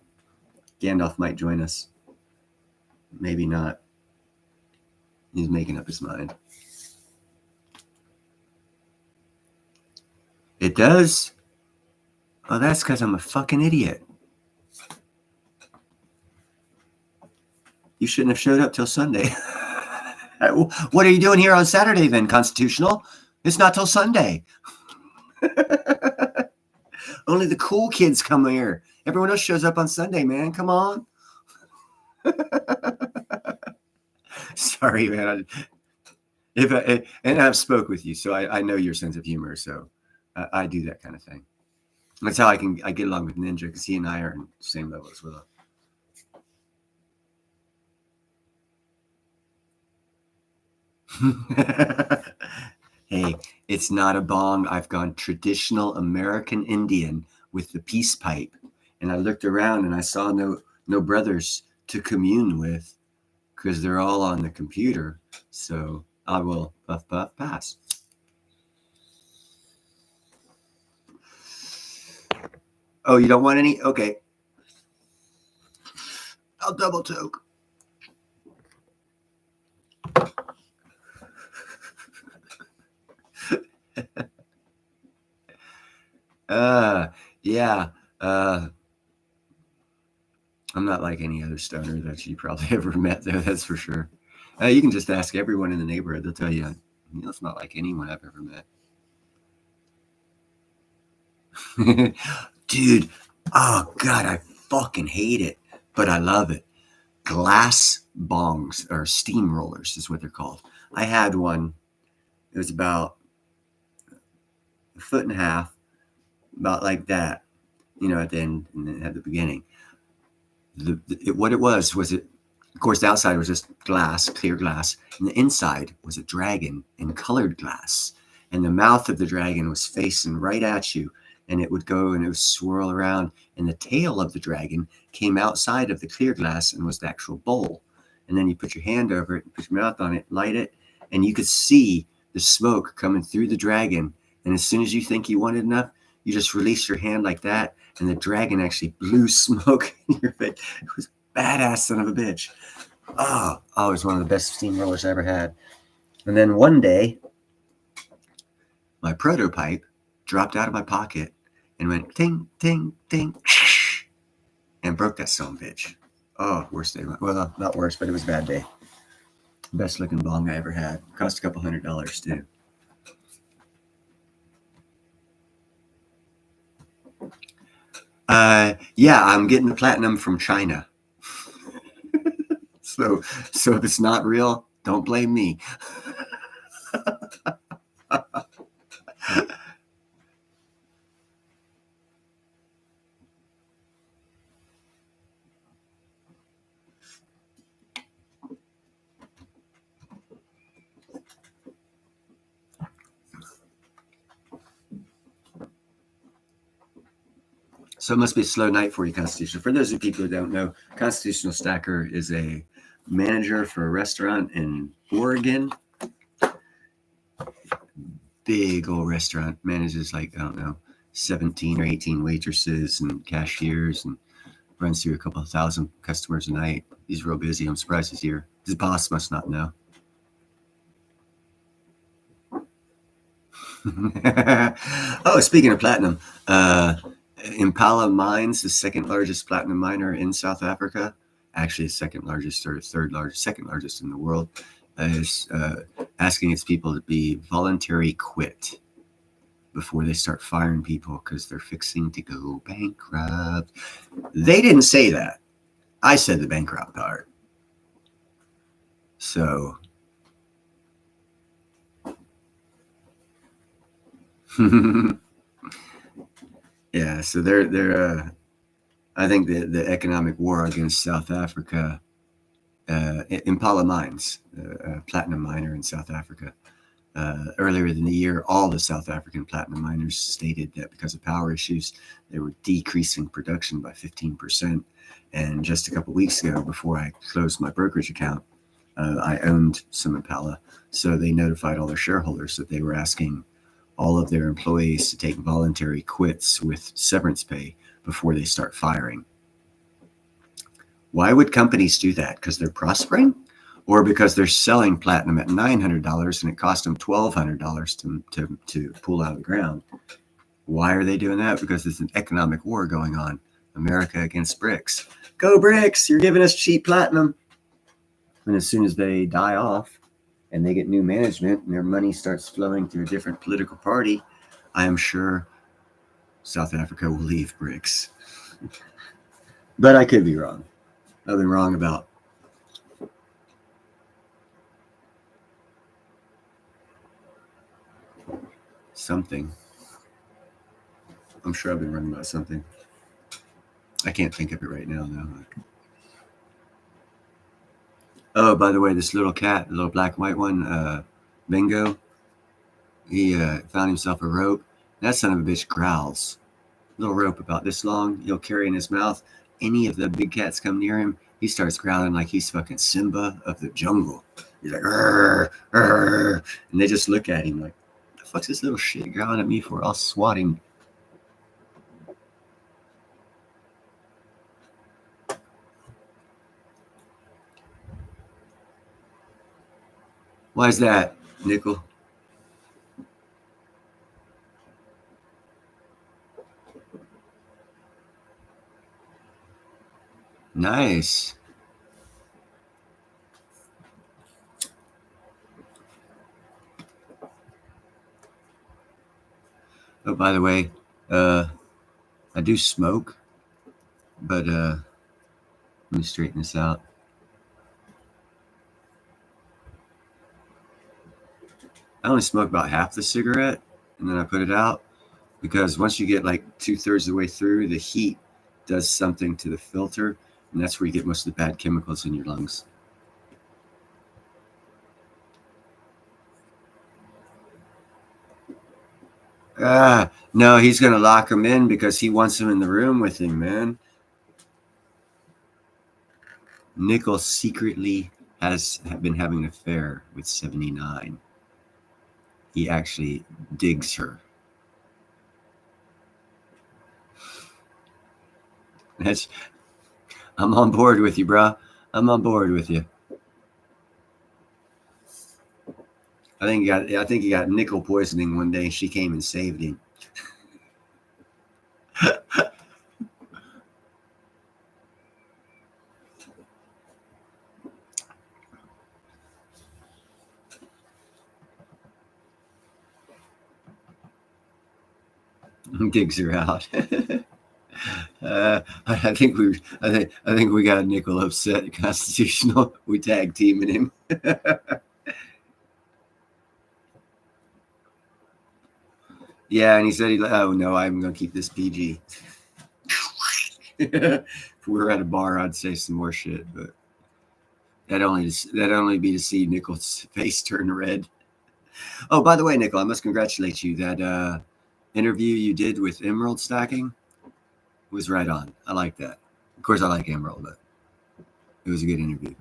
A: Gandalf might join us. Maybe not. He's making up his mind. It does? Oh, that's because I'm a fucking idiot. You shouldn't have showed up till Sunday. What are you doing here on Saturday then, Constitutional? It's not till Sunday. Only the cool kids come here. Everyone else shows up on Sunday, man. Come on. Sorry, man. And I've spoke with you, so I know your sense of humor. So I do that kind of thing. That's how I get along with Ninja, because he and I are in the same level as well. Hey, it's not a bong. I've gone traditional American Indian with the peace pipe. And I looked around and I saw no brothers to commune with because they're all on the computer. So I will puff, puff, pass. Oh, you don't want any? Okay. I'll double toke. Yeah. I'm not like any other stoner that you probably ever met there, that's for sure. You can just ask everyone in the neighborhood. They'll tell you, it's not like anyone I've ever met. Dude, oh God, I fucking hate it, but I love it. Glass bongs, or steamrollers is what they're called. I had one. It was about a foot and a half, about like that, at the end and then at the beginning. What it was it, of course, the outside was just glass, clear glass, and the inside was a dragon in colored glass. And the mouth of the dragon was facing right at you, and it would go and it would swirl around, and the tail of the dragon came outside of the clear glass and was the actual bowl. And then you put your hand over it, put your mouth on it, light it, and you could see the smoke coming through the dragon. And as soon as you think you wanted enough, you just release your hand like that, and the dragon actually blew smoke in your face. It was badass, son of a bitch. Oh, it was one of the best steamrollers I ever had. And then one day, my prototype dropped out of my pocket and went ting, ting, ting, and broke that son of a bitch. Oh, worst day. Well, not worst, but it was a bad day. Best looking bong I ever had. Cost a couple $100 too. Yeah, I'm getting the platinum from China. So if it's not real, don't blame me. So it must be a slow night for you, Constitutional. For those of people who don't know, Constitutional Stacker is a manager for a restaurant in Oregon. Big old restaurant, manages like, I don't know, 17 or 18 waitresses and cashiers, and runs through a couple of thousand customers a night. He's real busy. I'm surprised he's here. His boss must not know. Oh, speaking of platinum, Impala Mines, the second largest platinum miner in South Africa, actually second largest or third largest, second largest in the world, is asking its people to be voluntary quit before they start firing people because they're fixing to go bankrupt. They didn't say that. I said the bankrupt part. So yeah, so they're I think the economic war against South Africa, Impala Mines, a platinum miner in South Africa. Earlier in the year, all the South African platinum miners stated that because of power issues, they were decreasing production by 15%. And just a couple of weeks ago, before I closed my brokerage account, I owned some Impala. So they notified all their shareholders that they were asking all of their employees to take voluntary quits with severance pay before they start firing. Why would companies do that? Because they're prospering? Or because they're selling platinum at $900 and it cost them $1,200 to pull out of the ground? Why are they doing that? Because there's an economic war going on. America against BRICS. Go BRICS! You're giving us cheap platinum. And as soon as they die off and they get new management and their money starts flowing through a different political party, I am sure South Africa will leave BRICS. But I could be wrong. I've been wrong about something. I'm sure I've been wrong about something. I can't think of it right now, though. Oh, by the way, this little cat, the little black and white one, Bingo, he found himself a rope. That son of a bitch growls. Little rope about this long, he'll carry in his mouth. Any of the big cats come near him, he starts growling like he's fucking Simba of the jungle. He's like, "Arr, arr," and they just look at him like, "The fuck's this little shit growling at me for?" I'll swat him. Why is that, Nickel? Nice. Oh, by the way, I do smoke, but let me straighten this out. I only smoke about half the cigarette, and then I put it out because once you get like 2/3 of the way through, the heat does something to the filter, and that's where you get most of the bad chemicals in your lungs. No, he's gonna lock him in because he wants him in the room with him, man. Nickel secretly has been having an affair with 79. He actually digs her. That's, I'm on board with you, bro. I'm on board with you. I think he got nickel poisoning one day. She came and saved him. Digs her out. I think we got Nickel upset. Constitutional. We tag teaming him. Yeah, and he said, "Oh no, I'm gonna keep this PG." If we were at a bar, I'd say some more shit, but that'd only be to see Nickel's face turn red. Oh, by the way, Nickel, I must congratulate you. That interview you did with Emerald Stacking was right on. I like that. Of course, I like Emerald, but it was a good interview.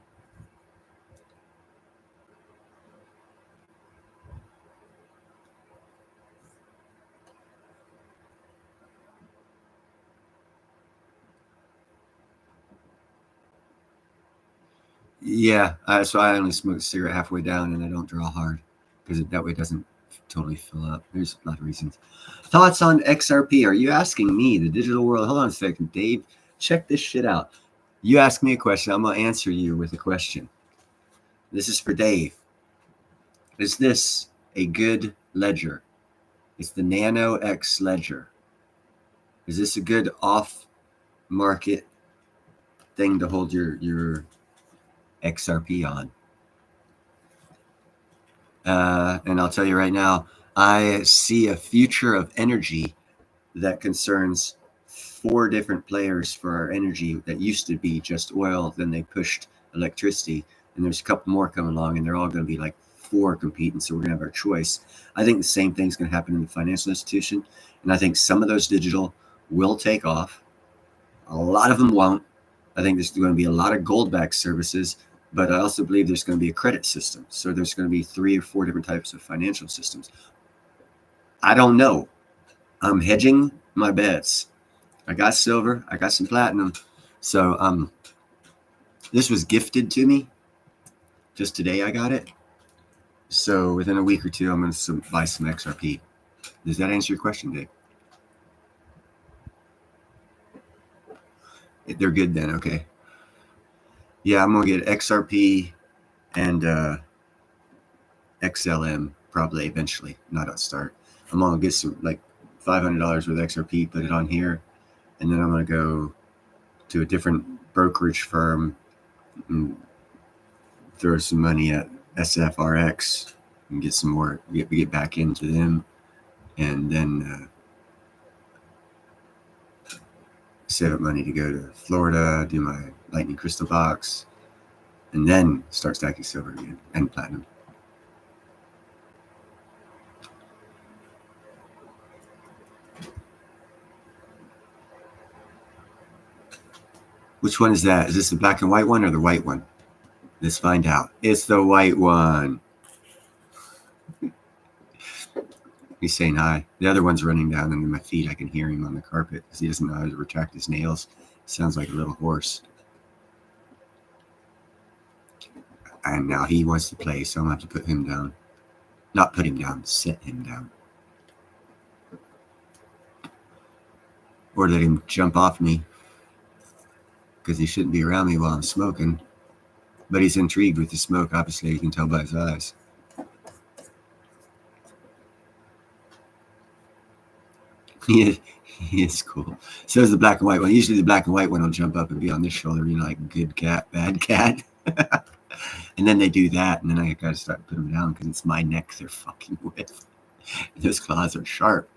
A: Yeah, so I only smoke a cigarette halfway down, and I don't draw hard because that way it doesn't totally fill up. There's a lot of reasons. Thoughts on XRP? Are you asking me, the digital world? Hold on a second, Dave. Check this shit out. You ask me a question, I'm gonna answer you with a question. This is for Dave. Is this a good ledger? It's the Nano X ledger. Is this a good off-market thing to hold your XRP on? And I'll tell you right now, I see a future of energy that concerns 4 different players for our energy that used to be just oil. Then they pushed electricity, and there's a couple more coming along, and they're all going to be like 4 competing. So we're going to have our choice. I think the same thing's going to happen in the financial institution, and I think some of those digital will take off. A lot of them won't. I think there's going to be a lot of gold-backed services, but I also believe there's going to be a credit system. So there's going to be 3 or 4 different types of financial systems. I don't know. I'm hedging my bets. I got silver. I got some platinum. So this was gifted to me. Just today I got it. So within a week or 2, I'm going to buy some XRP. Does that answer your question, Dave? They're good then, okay. Yeah, I'm going to get XRP and XLM probably eventually, not at start. I'm going to get some like $500 worth of XRP, put it on here, and then I'm going to go to a different brokerage firm and throw some money at SFRX and get some more, get back into them, and then save up money to go to Florida, do my lightning crystal box, and then start stacking silver again and platinum. Which one is that? Is this the black and white one or the white one? Let's find out. It's the white one. He's saying hi. The other one's running down under my feet. I can hear him on the carpet because he doesn't know how to retract his nails. Sounds like a little horse. And now he wants to play, so I'm going to have to put him down. Not put him down, sit him down. Or let him jump off me. because he shouldn't be around me while I'm smoking. But he's intrigued with the smoke. Obviously, you can tell by his eyes. He is cool. So is the black and white one. Usually the black and white one will jump up and be on this shoulder, like good cat, bad cat. And then they do that, and then I gotta start putting them down because it's my neck they're fucking with. Those claws are sharp.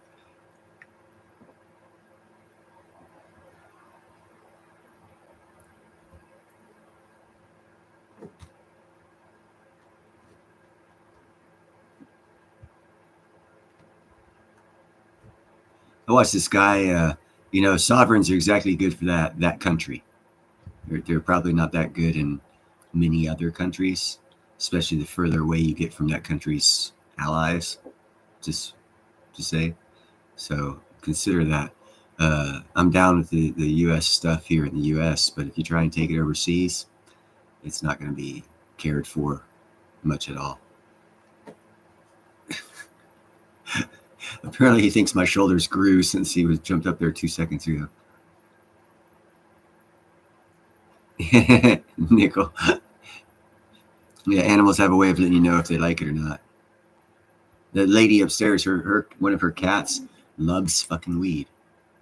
A: I watched this guy. Sovereigns are exactly good for that country. They're probably not that good in many other countries, especially the further away you get from that country's allies. Just to say, so consider that. I'm down with the U.S. stuff here in the U.S., but if you try and take it overseas, it's not going to be cared for much at all. Apparently, he thinks my shoulders grew since he was jumped up there 2 seconds ago. Nickel. Yeah, animals have a way of letting you know if they like it or not. The lady upstairs, one of her cats loves fucking weed.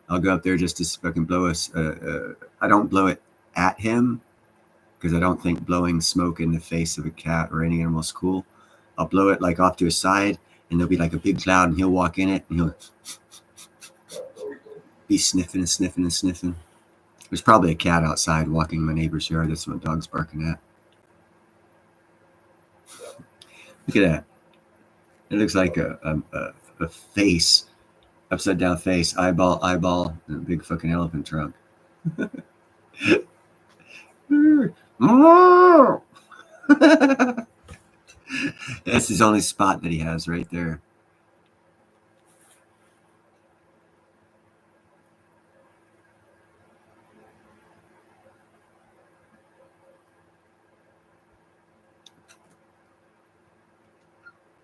A: I'll go up there just to fucking blow us. I don't blow it at him because I don't think blowing smoke in the face of a cat or any animal is cool. I'll blow it like off to his side, and there'll be like a big cloud, and he'll walk in it, and he'll be sniffing and sniffing and sniffing. There's probably a cat outside walking in my neighbor's yard. That's what dog's barking at. Look at that. It looks like a face, upside down face, eyeball, and a big fucking elephant trunk. That's his only spot that he has right there.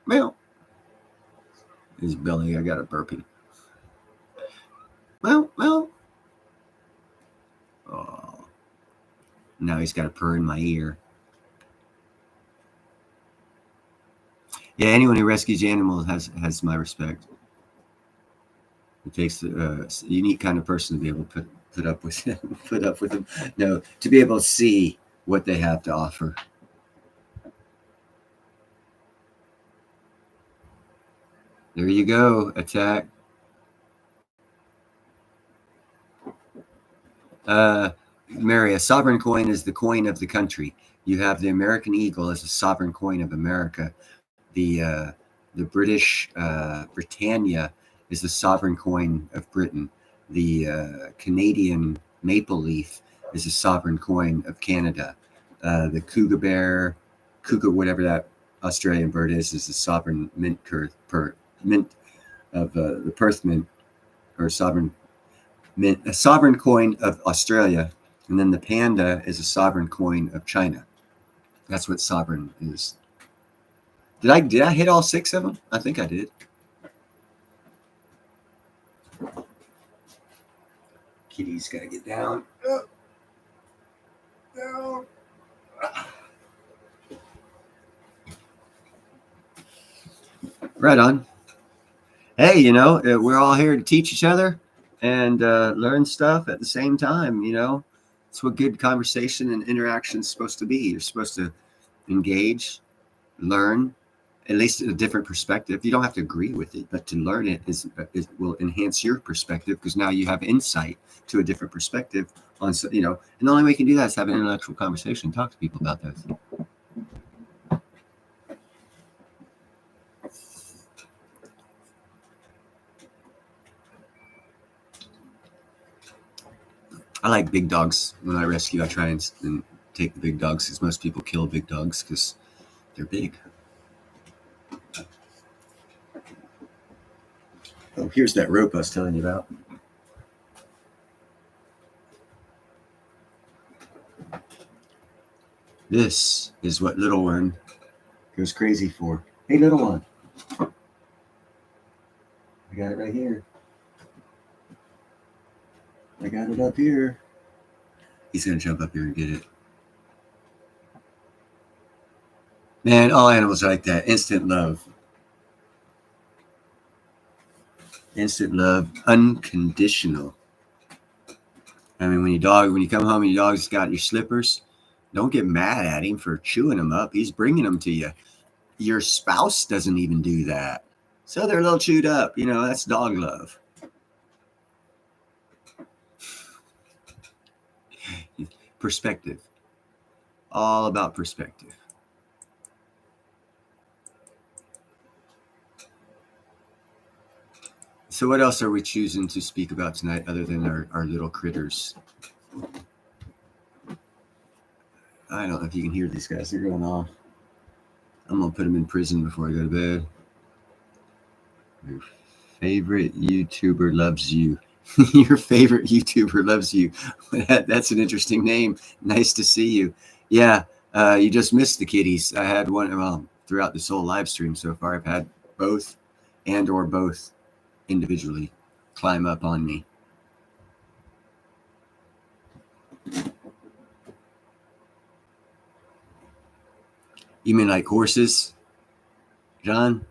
A: Well, his belly, I got a burping. Well. Oh. Now he's got a purr in my ear. Yeah, anyone who rescues animals has my respect. It takes a unique kind of person to be able to put up with them. No, to be able to see what they have to offer. There you go, attack. Mary, a sovereign coin is the coin of the country. You have the American eagle as a sovereign coin of America. The British Britannia is the sovereign coin of Britain. The Canadian maple leaf is a sovereign coin of Canada. The cougar, whatever that Australian bird is the sovereign mint of the Perth mint, or sovereign mint, a sovereign coin of Australia, and then the panda is a sovereign coin of China. That's what sovereign is. Did I hit all 6 of them? I think I did. Kitty's got to get down. Down. Right on. Hey, we're all here to teach each other and learn stuff at the same time. It's what good conversation and interaction is supposed to be. You're supposed to engage, learn, at least a different perspective. You don't have to agree with it, but to learn it will enhance your perspective, because now you have insight to a different perspective on, and the only way you can do that is have an intellectual conversation, talk to people about this. I like big dogs. When I rescue, I try and take the big dogs, because most people kill big dogs because they're big. Oh, here's that rope I was telling you about. This is what little one goes crazy for. Hey, little one. I got it right here. I got it up here. He's gonna jump up here and get it. Man, all animals are like that. Instant love. Instant love. Unconditional. I mean, when you come home and your dog's got your slippers, don't get mad at him for chewing them up. He's bringing them to you. Your spouse doesn't even do that. So they're a little chewed up. That's dog love. Perspective. All about perspective. So what else are we choosing to speak about tonight other than our little critters? I don't know if you can hear these guys. They're going off. I'm going to put them in prison before I go to bed. Your favorite YouTuber loves you. Your favorite YouTuber loves you. That's an interesting name. Nice to see you. Yeah, you just missed the kitties. I had one, throughout this whole live stream so far, I've had both or both individually climb up on me. You mean like horses, John?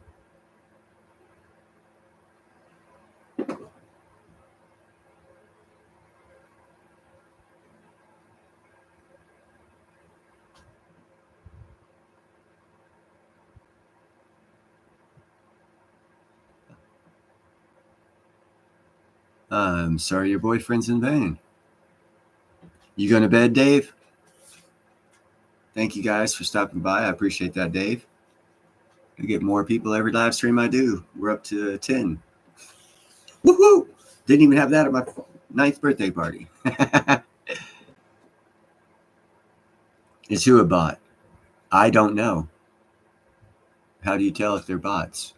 A: I'm sorry your boyfriend's in vain. You going to bed, Dave? Thank you guys for stopping by. I appreciate that, Dave. I get more people every live stream I do. We're up to 10. Woohoo! Didn't even have that at my 9th birthday party. Is who a bot? I don't know. How do you tell if they're bots?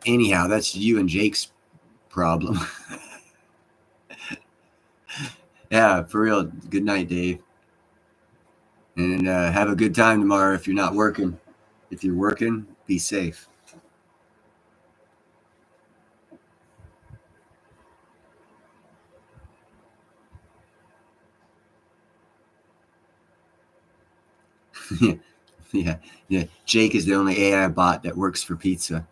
A: Anyhow, that's you and Jake's problem. Yeah, for real. Good night, Dave. And have a good time tomorrow if you're not working. If you're working, be safe. Yeah. Jake is the only AI bot that works for pizza.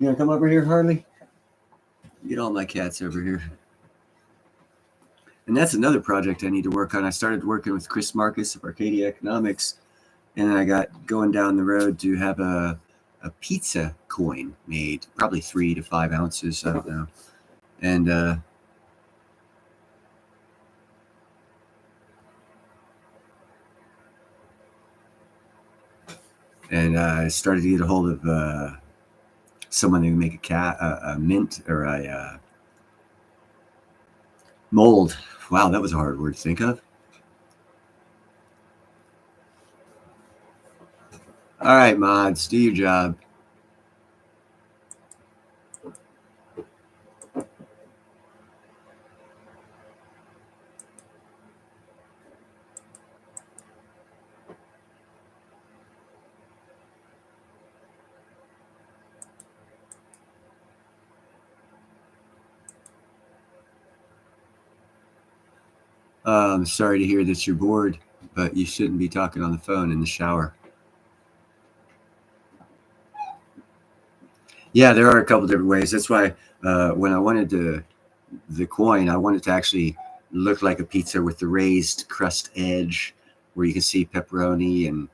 A: You want to come over here, Harley? Get all my cats over here. And that's another project I need to work on. I started working with Chris Marcus of Arcadia Economics, and I got going down the road to have a pizza coin made, probably 3 to 5 ounces. I don't know. And I started to get a hold of someone who can make a mint or a mold. Wow, that was a hard word to think of. All right, mods, do your job. I'm sorry to hear that you're bored, but you shouldn't be talking on the phone in the shower. Yeah, there are a couple different ways. That's why when I wanted the coin, I wanted to actually look like a pizza with the raised crust edge where you can see pepperoni and,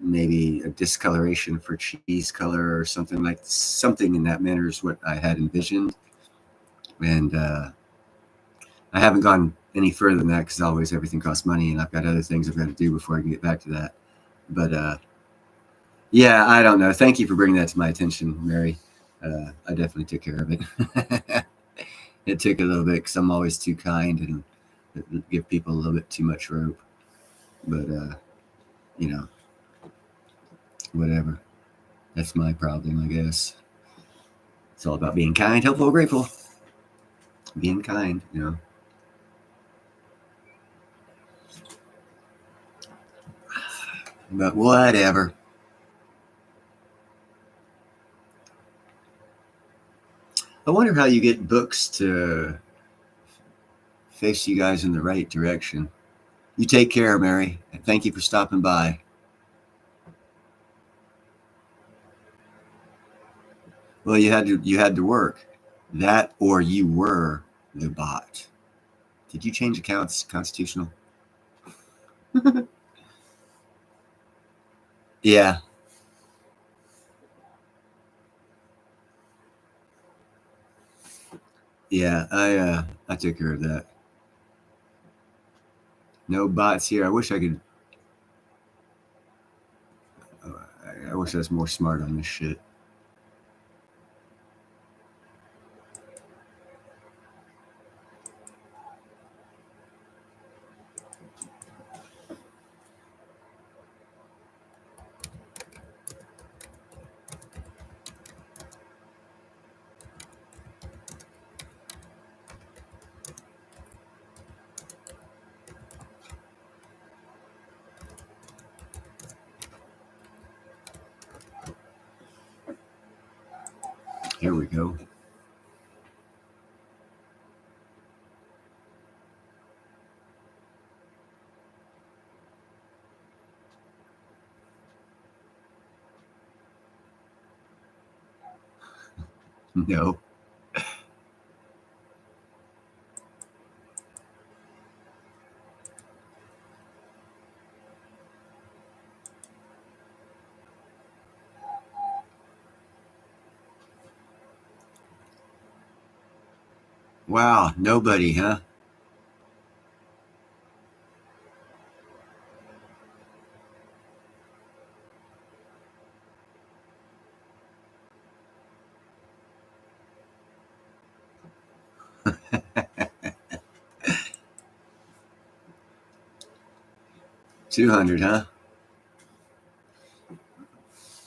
A: maybe a discoloration for cheese color or something in that manner is what I had envisioned. And I haven't gone any further than that because always everything costs money and I've got other things I've got to do before I can get back to that. But yeah, I don't know. Thank you for bringing that to my attention, Mary. I definitely took care of it. It took a little bit because I'm always too kind and give people a little bit too much rope. But, whatever. That's my problem, I guess. It's all about being kind, helpful, grateful. Being kind, But whatever. I wonder how you get books to face you guys in the right direction. You take care, Mary, and thank you for stopping by. Well, you had to work. That or you were the bot. Did you change accounts constitutional? Yeah. Yeah, I took care of that. No bots here. I wish I could. I wish I was more smart on this shit. Here we go. No. Wow, nobody, huh? $200, huh?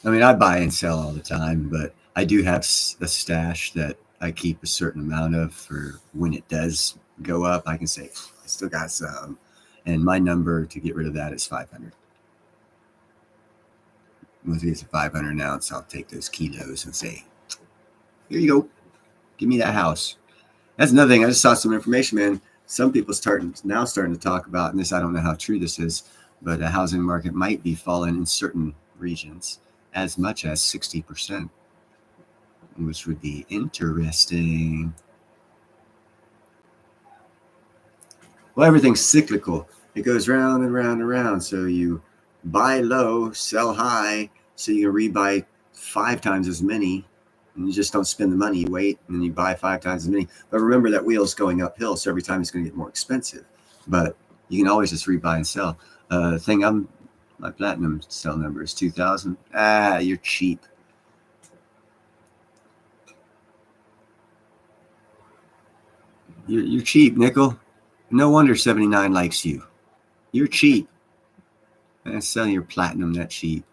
A: I mean, I buy and sell all the time, but I do have a stash that I keep a certain amount of for when it does go up. I can say, I still got some. And my number to get rid of that is 500. Once it gets to 500 an ounce, I'll take those kilos and say, here you go. Give me that house. That's another thing. I just saw some information, man. Some people starting to talk about, and this, I don't know how true this is, but the housing market might be falling in certain regions as much as 60%, which would be interesting. Well, everything's cyclical. It goes round and round and round. So you buy low, sell high, so you can rebuy 5 times as many. And you just don't spend the money, you wait, and then you buy 5 times as many. But remember that wheel's going uphill, so every time it's going to get more expensive. But you can always just rebuy and sell. My platinum cell number is 2000. You're cheap. You're cheap, Nickel. No wonder 79 likes you. You're cheap. Selling your platinum that cheap.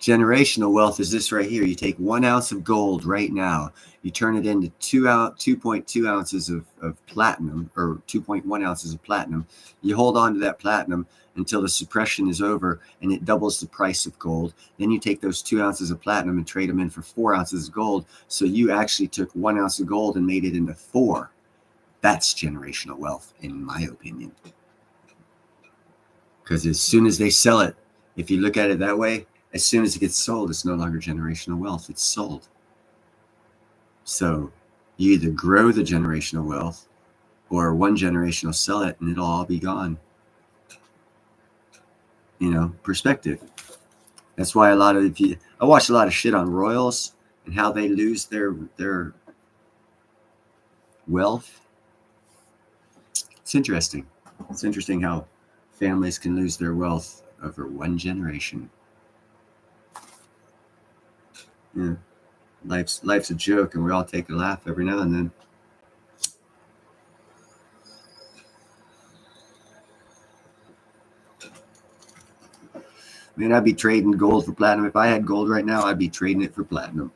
A: Generational wealth is this right here. You take 1 ounce of gold right now. You turn it into 2.2 ounces of platinum, or 2.1 ounces of platinum. You hold on to that platinum until the suppression is over and it doubles the price of gold. Then you take those 2 ounces of platinum and trade them in for 4 ounces of gold. So you actually took 1 ounce of gold and made it into 4. That's generational wealth, in my opinion. Because as soon as they sell it, if you look at it that way, as soon as it gets sold, it's no longer generational wealth. It's sold. So you either grow the generational wealth or one generation will sell it and it'll all be gone. Perspective. That's why I watch a lot of shit on royals and how they lose their wealth. It's interesting. It's interesting how families can lose their wealth over one generation. Yeah. Life's a joke, and we all take a laugh every now and then. Man, I'd be trading gold for platinum. If I had gold right now, I'd be trading it for platinum.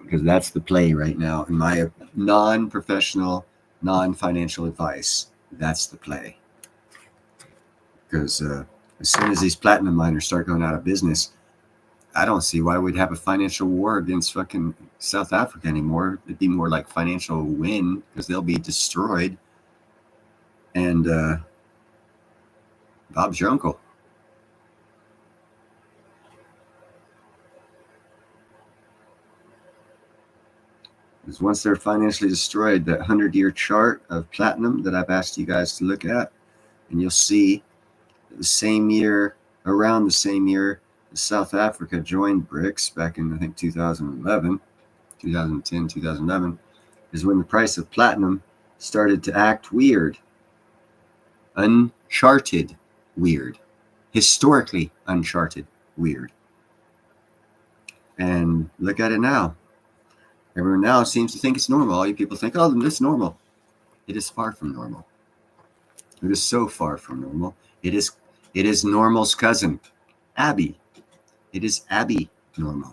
A: Because that's the play right now. In my non-professional, non-financial advice, that's the play. Because as soon as these platinum miners start going out of business, I don't see why we'd have a financial war against fucking South Africa anymore. It'd be more like financial win because they'll be destroyed. And Bob's your uncle. Because once they're financially destroyed, that 100-year chart of platinum that I've asked you guys to look at, and you'll see the same year, around the same year, South Africa joined BRICS back in, I think, 2010, 2011, is when the price of platinum started to act weird. Uncharted weird. Historically uncharted weird. And look at it now. Everyone now seems to think it's normal. All you people think, oh, it's normal. It is far from normal. It is so far from normal. It is normal's cousin, Abby. It is Abby normal.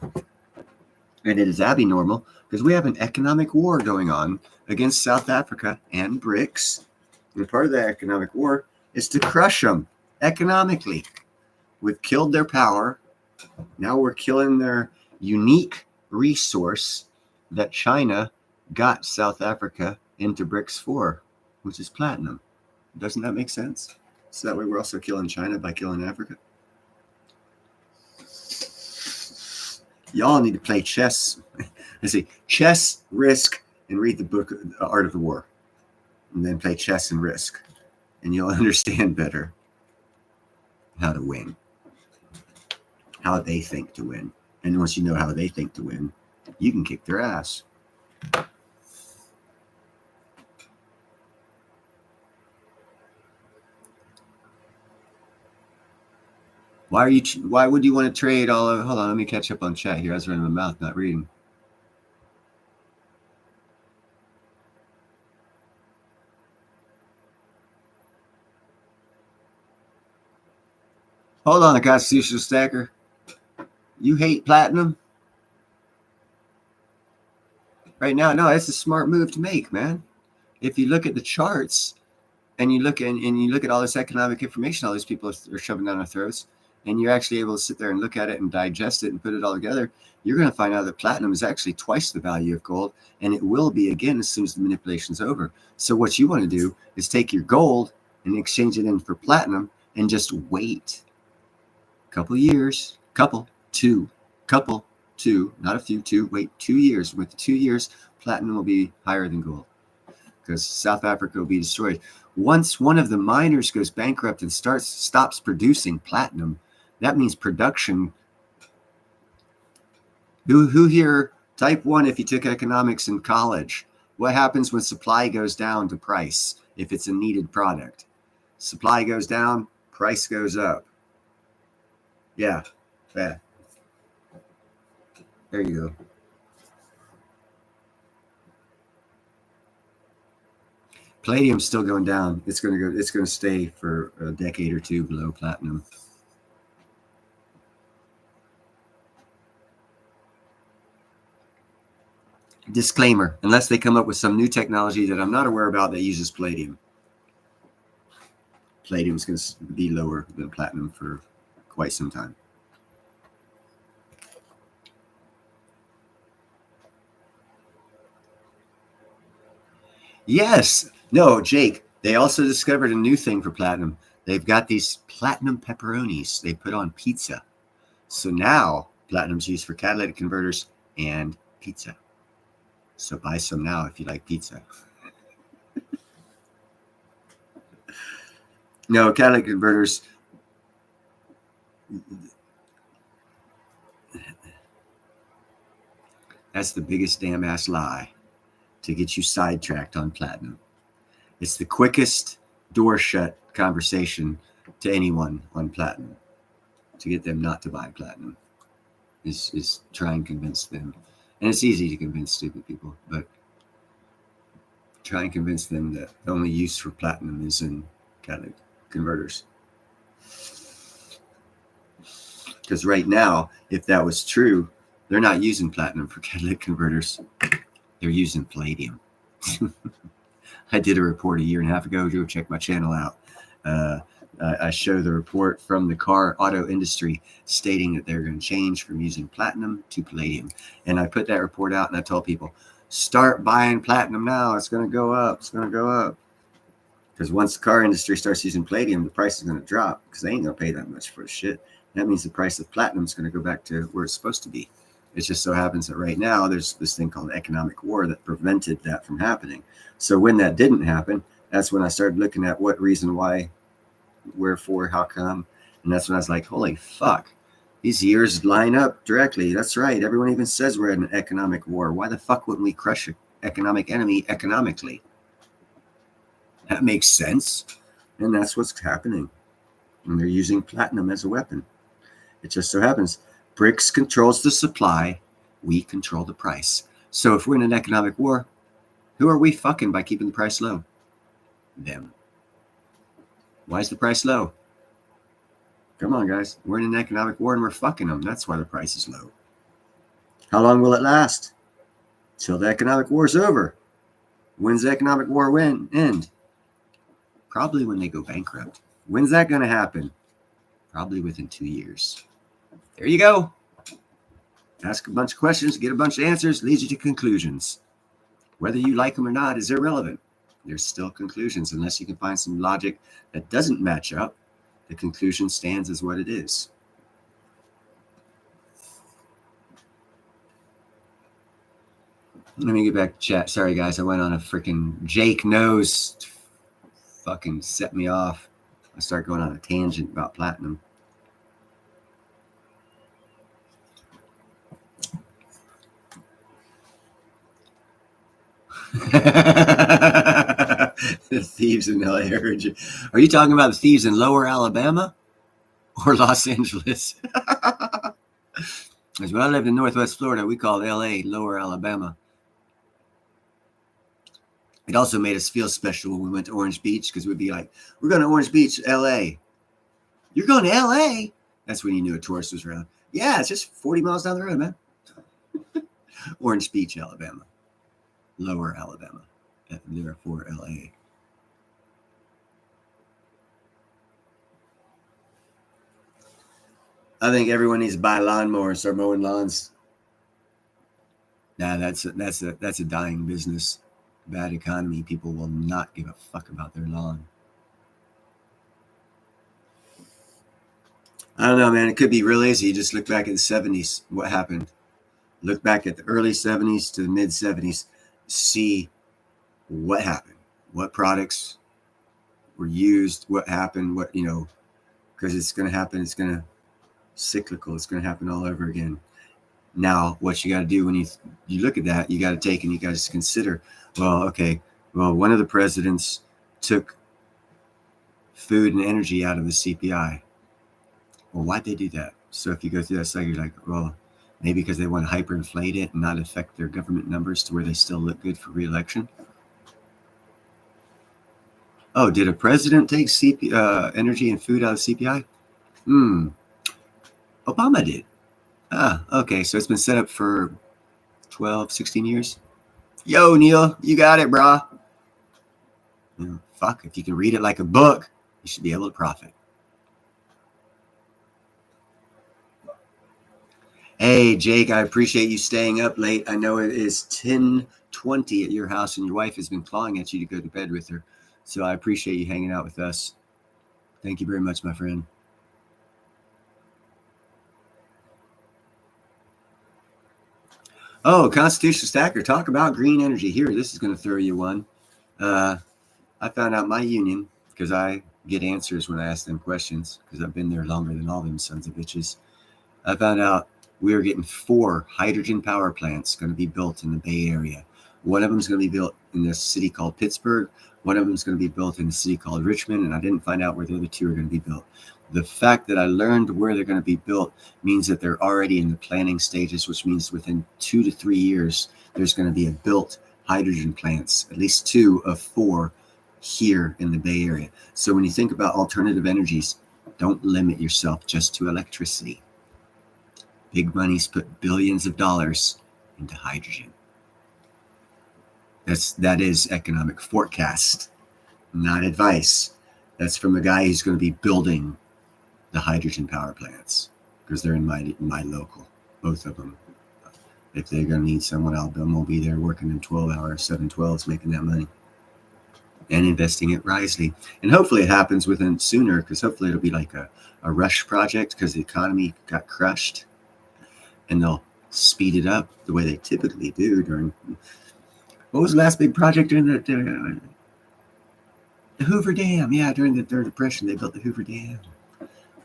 A: And it is Abby normal because we have an economic war going on against South Africa and BRICS. And part of the economic war is to crush them economically. We've killed their power. Now we're killing their unique resource that China got South Africa into BRICS for, which is platinum. Doesn't that make sense? So that way we're also killing China by killing Africa. Y'all need to play chess. Let's see, chess, Risk, and read the book, The Art of the War. And then play chess and Risk. And you'll understand better how to win. How they think to win. And once you know how they think to win, you can kick their ass. Why would you want to trade all of, hold on, let me catch up on chat here. I was running my mouth, not reading. Hold on, Constitutional Stacker. You hate platinum? Right now, no, it's a smart move to make, man. If you look at the charts and you look at all this economic information all these people are shoving down our throats, and you're actually able to sit there and look at it and digest it and put it all together, you're going to find out that platinum is actually twice the value of gold, and it will be again as soon as the manipulation's over. So what you want to do is take your gold and exchange it in for platinum and just wait a couple years, two, not a few, two, wait 2 years. With 2 years, platinum will be higher than gold because South Africa will be destroyed. Once one of the miners goes bankrupt and stops producing platinum, that means production. Who here, type 1 if you took economics in college? What happens when supply goes down to price if it's a needed product? Supply goes down, price goes up. Yeah. There you go. Palladium's still going down. It's going to stay for a decade or two below platinum. Disclaimer, unless they come up with some new technology that I'm not aware about that uses palladium. Palladium's going to be lower than platinum for quite some time. Yes. No, Jake, they also discovered a new thing for platinum. They've got these platinum pepperonis they put on pizza. So now platinum's used for catalytic converters and pizza. So buy some now if you like pizza. No, catalytic converters. That's the biggest damn ass lie to get you sidetracked on platinum. It's the quickest door shut conversation to anyone on platinum to get them not to buy platinum is try and convince them And it's easy to convince stupid people, but try and convince them that the only use for platinum is in catalytic converters. Because right now, if that was true, they're not using platinum for catalytic converters. They're using palladium. I did a report a year and a half ago. Go check my channel out. I show the report from the car auto industry stating that they're going to change from using platinum to palladium. And I put that report out and I told people, start buying platinum now. It's going to go up. It's going to go up. Because once the car industry starts using palladium, the price is going to drop because they ain't going to pay that much for shit. That means the price of platinum is going to go back to where it's supposed to be. It just so happens that right now there's this thing called economic war that prevented that from happening. So when that didn't happen, that's when I started looking at what reason, why, wherefore, how come. And that's when I was like, holy fuck, these years line up directly. That's right. Everyone even says we're in an economic war. Why the fuck wouldn't we crush an economic enemy economically? That makes sense. And that's what's happening. And they're using platinum as a weapon. It just so happens BRICS controls the supply. We control the price. So if we're in an economic war, who are we fucking by keeping the price low? Them. Why is the price low? Come on, guys. We're in an economic war and we're fucking them. That's why the price is low. How long will it last? Till the economic war is over. When's the economic war end? Probably when they go bankrupt. When's that going to happen? Probably within 2 years. There you go. Ask a bunch of questions, get a bunch of answers, leads you to conclusions. Whether you like them or not is irrelevant. There's still conclusions. Unless you can find some logic that doesn't match up, the conclusion stands as what it is. Let me get back to chat. Sorry, guys. I went on a freaking Jake knows. Fucking set me off. I start going on a tangent about platinum. The thieves in LA. Are you talking about the thieves in Lower Alabama or Los Angeles? Because when I lived in Northwest Florida, we called LA Lower Alabama. It also made us feel special when we went to Orange Beach because we'd be like, we're going to Orange Beach, LA. You're going to LA? That's when you knew a tourist was around. Yeah, it's just 40 miles down the road, man. Orange Beach, Alabama. Lower Alabama. Therefore, LA. I think everyone needs to buy a lawnmower and start mowing lawns. Nah, that's a dying business. Bad economy. People will not give a fuck about their lawn. I don't know, man. It could be real easy. You just look back at the 70s. What happened? Look back at the early 70s to the mid 70s. See what happened. What products were used. What happened. What, because it's going to happen. It's going to cyclical. It's going to happen all over again. Now, what you got to do when you look at that, you got to take and you got to consider, one of the presidents took food and energy out of the CPI. Well, why'd they do that? So if you go through that cycle, you're like, well, maybe because they want to hyperinflate it and not affect their government numbers to where they still look good for re-election. Oh, did a president take energy and food out of CPI? Obama did. Okay. So it's been set up for 12, 16 years. Yo, Neil, you got it, brah. Fuck, if you can read it like a book, you should be able to profit. Hey, Jake, I appreciate you staying up late. I know it is 10:20 at your house and your wife has been clawing at you to go to bed with her. So I appreciate you hanging out with us. Thank you very much, my friend. Oh, Constitutional Stacker, talk about green energy. Here, this is going to throw you one. I found out my union, because I get answers when I ask them questions, because I've been there longer than all them sons of bitches. I found out we are getting 4 hydrogen power plants going to be built in the Bay Area. One of them is going to be built in this city called Pittsburgh. One of them is going to be built in a city called Richmond, and I didn't find out where the other two are going to be built. The fact that I learned where they're going to be built means that they're already in the planning stages, which means within 2 to 3 years, there's going to be a built hydrogen plants, at least 2 of 4 here in the Bay Area. So when you think about alternative energies, don't limit yourself just to electricity. Big money's put billions of dollars into hydrogen. That is economic forecast, not advice. That's from a guy who's going to be building the hydrogen power plants, because they're in my local, both of them. If they're going to need someone, Alabama will be there working in 12-hour 712s, making that money and investing it wisely. And hopefully it happens within sooner, because hopefully it'll be like a rush project, because the economy got crushed, and they'll speed it up the way they typically do during. What was the last big project during the Hoover Dam? Yeah, during the Third Depression, they built the Hoover Dam.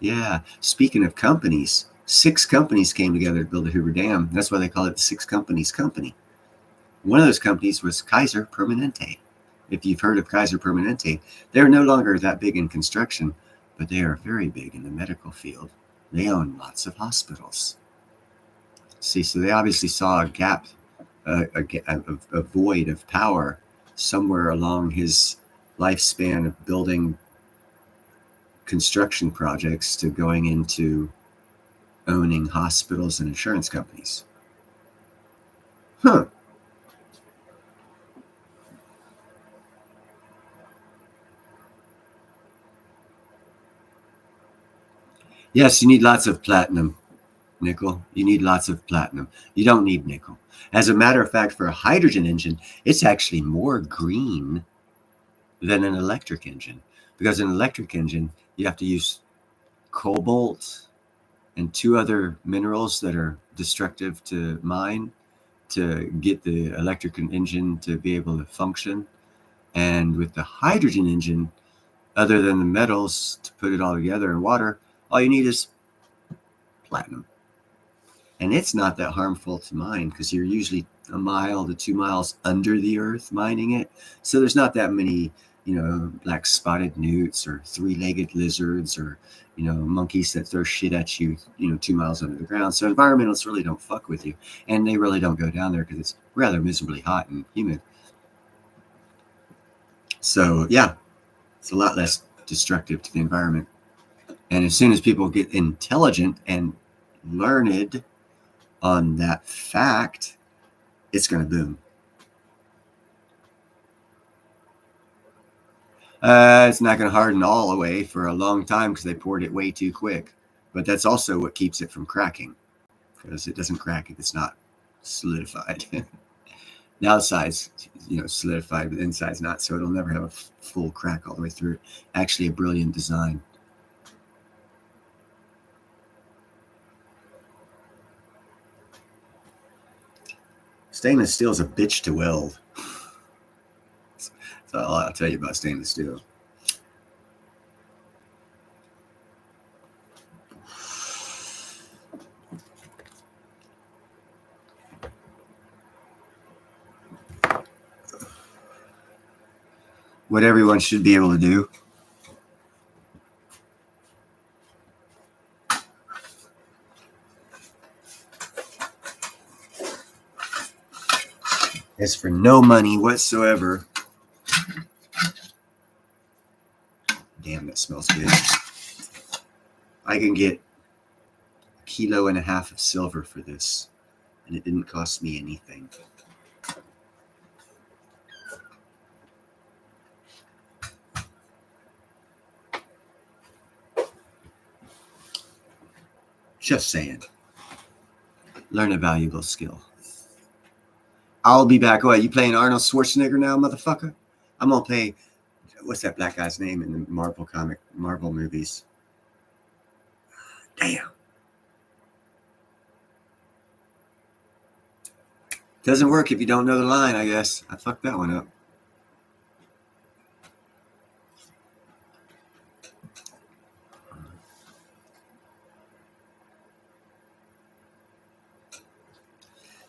A: Yeah. Speaking of companies, 6 companies came together to build the Hoover Dam. That's why they call it the 6 Companies Company. One of those companies was Kaiser Permanente. If you've heard of Kaiser Permanente, they're no longer that big in construction, but they are very big in the medical field. They own lots of hospitals. See, so they obviously saw a gap, a void of power somewhere along his lifespan of building construction projects to going into owning hospitals and insurance companies. Huh. Yes, you need lots of platinum, nickel. You need lots of platinum. You don't need nickel. As a matter of fact, for a hydrogen engine, it's actually more green than an electric engine, because an electric engine, you have to use cobalt and 2 other minerals that are destructive to mine to get the electric engine to be able to function. And with the hydrogen engine, other than the metals to put it all together in water, all you need is platinum. And it's not that harmful to mine, because you're usually 1 mile to 2 miles under the earth mining it. So there's not that many, black spotted newts or 3-legged lizards or, monkeys that throw shit at you, 2 miles under the ground. So environmentalists really don't fuck with you. And they really don't go down there because it's rather miserably hot and humid. So yeah, it's a lot less destructive to the environment. And as soon as people get intelligent and learned on that fact, it's going to boom. It's not going to harden all the way for a long time, because they poured it way too quick. But that's also what keeps it from cracking, because it doesn't crack if it's not solidified. The outside's, solidified, but the inside's not, so it'll never have a full crack all the way through. Actually, a brilliant design. Stainless steel is a bitch to weld. That's all I'll tell you about stainless steel. What everyone should be able to do. Is for no money whatsoever. Damn, that smells good. I can get 1.5 kilos of silver for this, and it didn't cost me anything. Just saying. Learn a valuable skill. I'll be back. What, you playing Arnold Schwarzenegger now, motherfucker? I'm going to play, what's that black guy's name in the Marvel movies? Damn. Doesn't work if you don't know the line, I guess. I fucked that one up.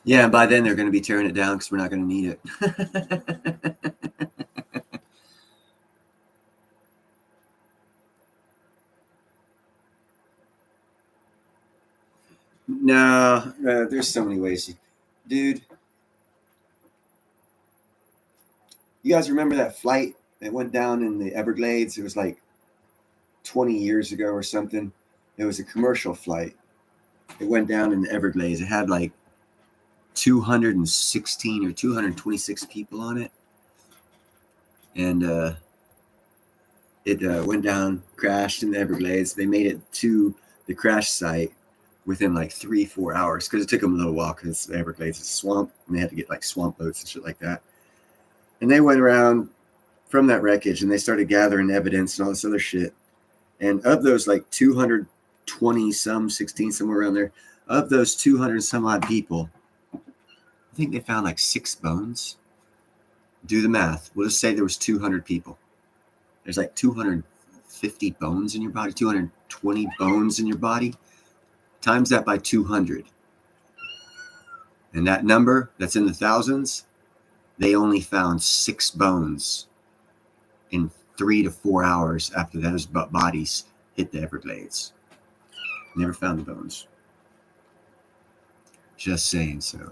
A: Yeah, and by then they're going to be tearing it down because we're not going to need it. No, there's so many ways. Dude, you guys remember that flight that went down in the Everglades? It was like 20 years ago or something. It was a commercial flight. It went down in the Everglades. It had like 216 or 226 people on it. And it went down, crashed in the Everglades. They made it to the crash site within like 3-4 hours because it took them a little while because the Everglades is a swamp and they had to get like swamp boats and shit like that. And they went around from that wreckage and they started gathering evidence and all this other shit. And of those like 220 some, 16, somewhere around there, of those 200 some odd people, I think they found like 6 bones. Do the math. We'll just say there was 200 people. There's like 250 bones in your body, 220 bones in your body. Times that by 200. And that number that's in the thousands, they only found 6 bones in 3 to 4 hours after those bodies hit the Everglades. Never found the bones. Just saying so.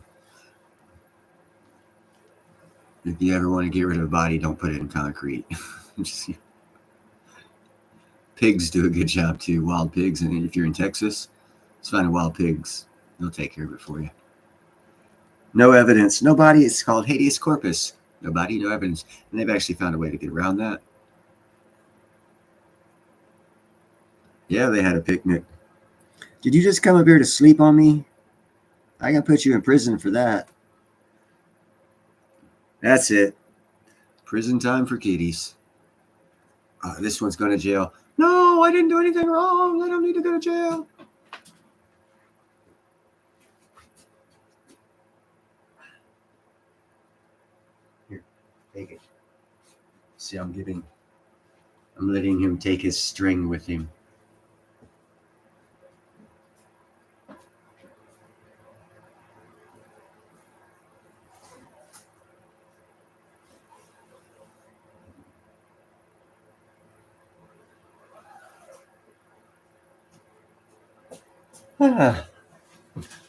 A: If you ever want to get rid of a body, don't put it in concrete. Pigs do a good job too. Wild pigs. And if you're in Texas, just find wild pigs. They'll take care of it for you. No evidence. No body. It's called habeas corpus. No body, no evidence. And they've actually found a way to get around that. Yeah, they had a picnic. Did you just come up here to sleep on me? I can put you in prison for that. That's it. Prison time for kitties. This one's going to jail. No, I didn't do anything wrong. I don't need to go to jail. Here, take it. See, I'm letting him take his string with him.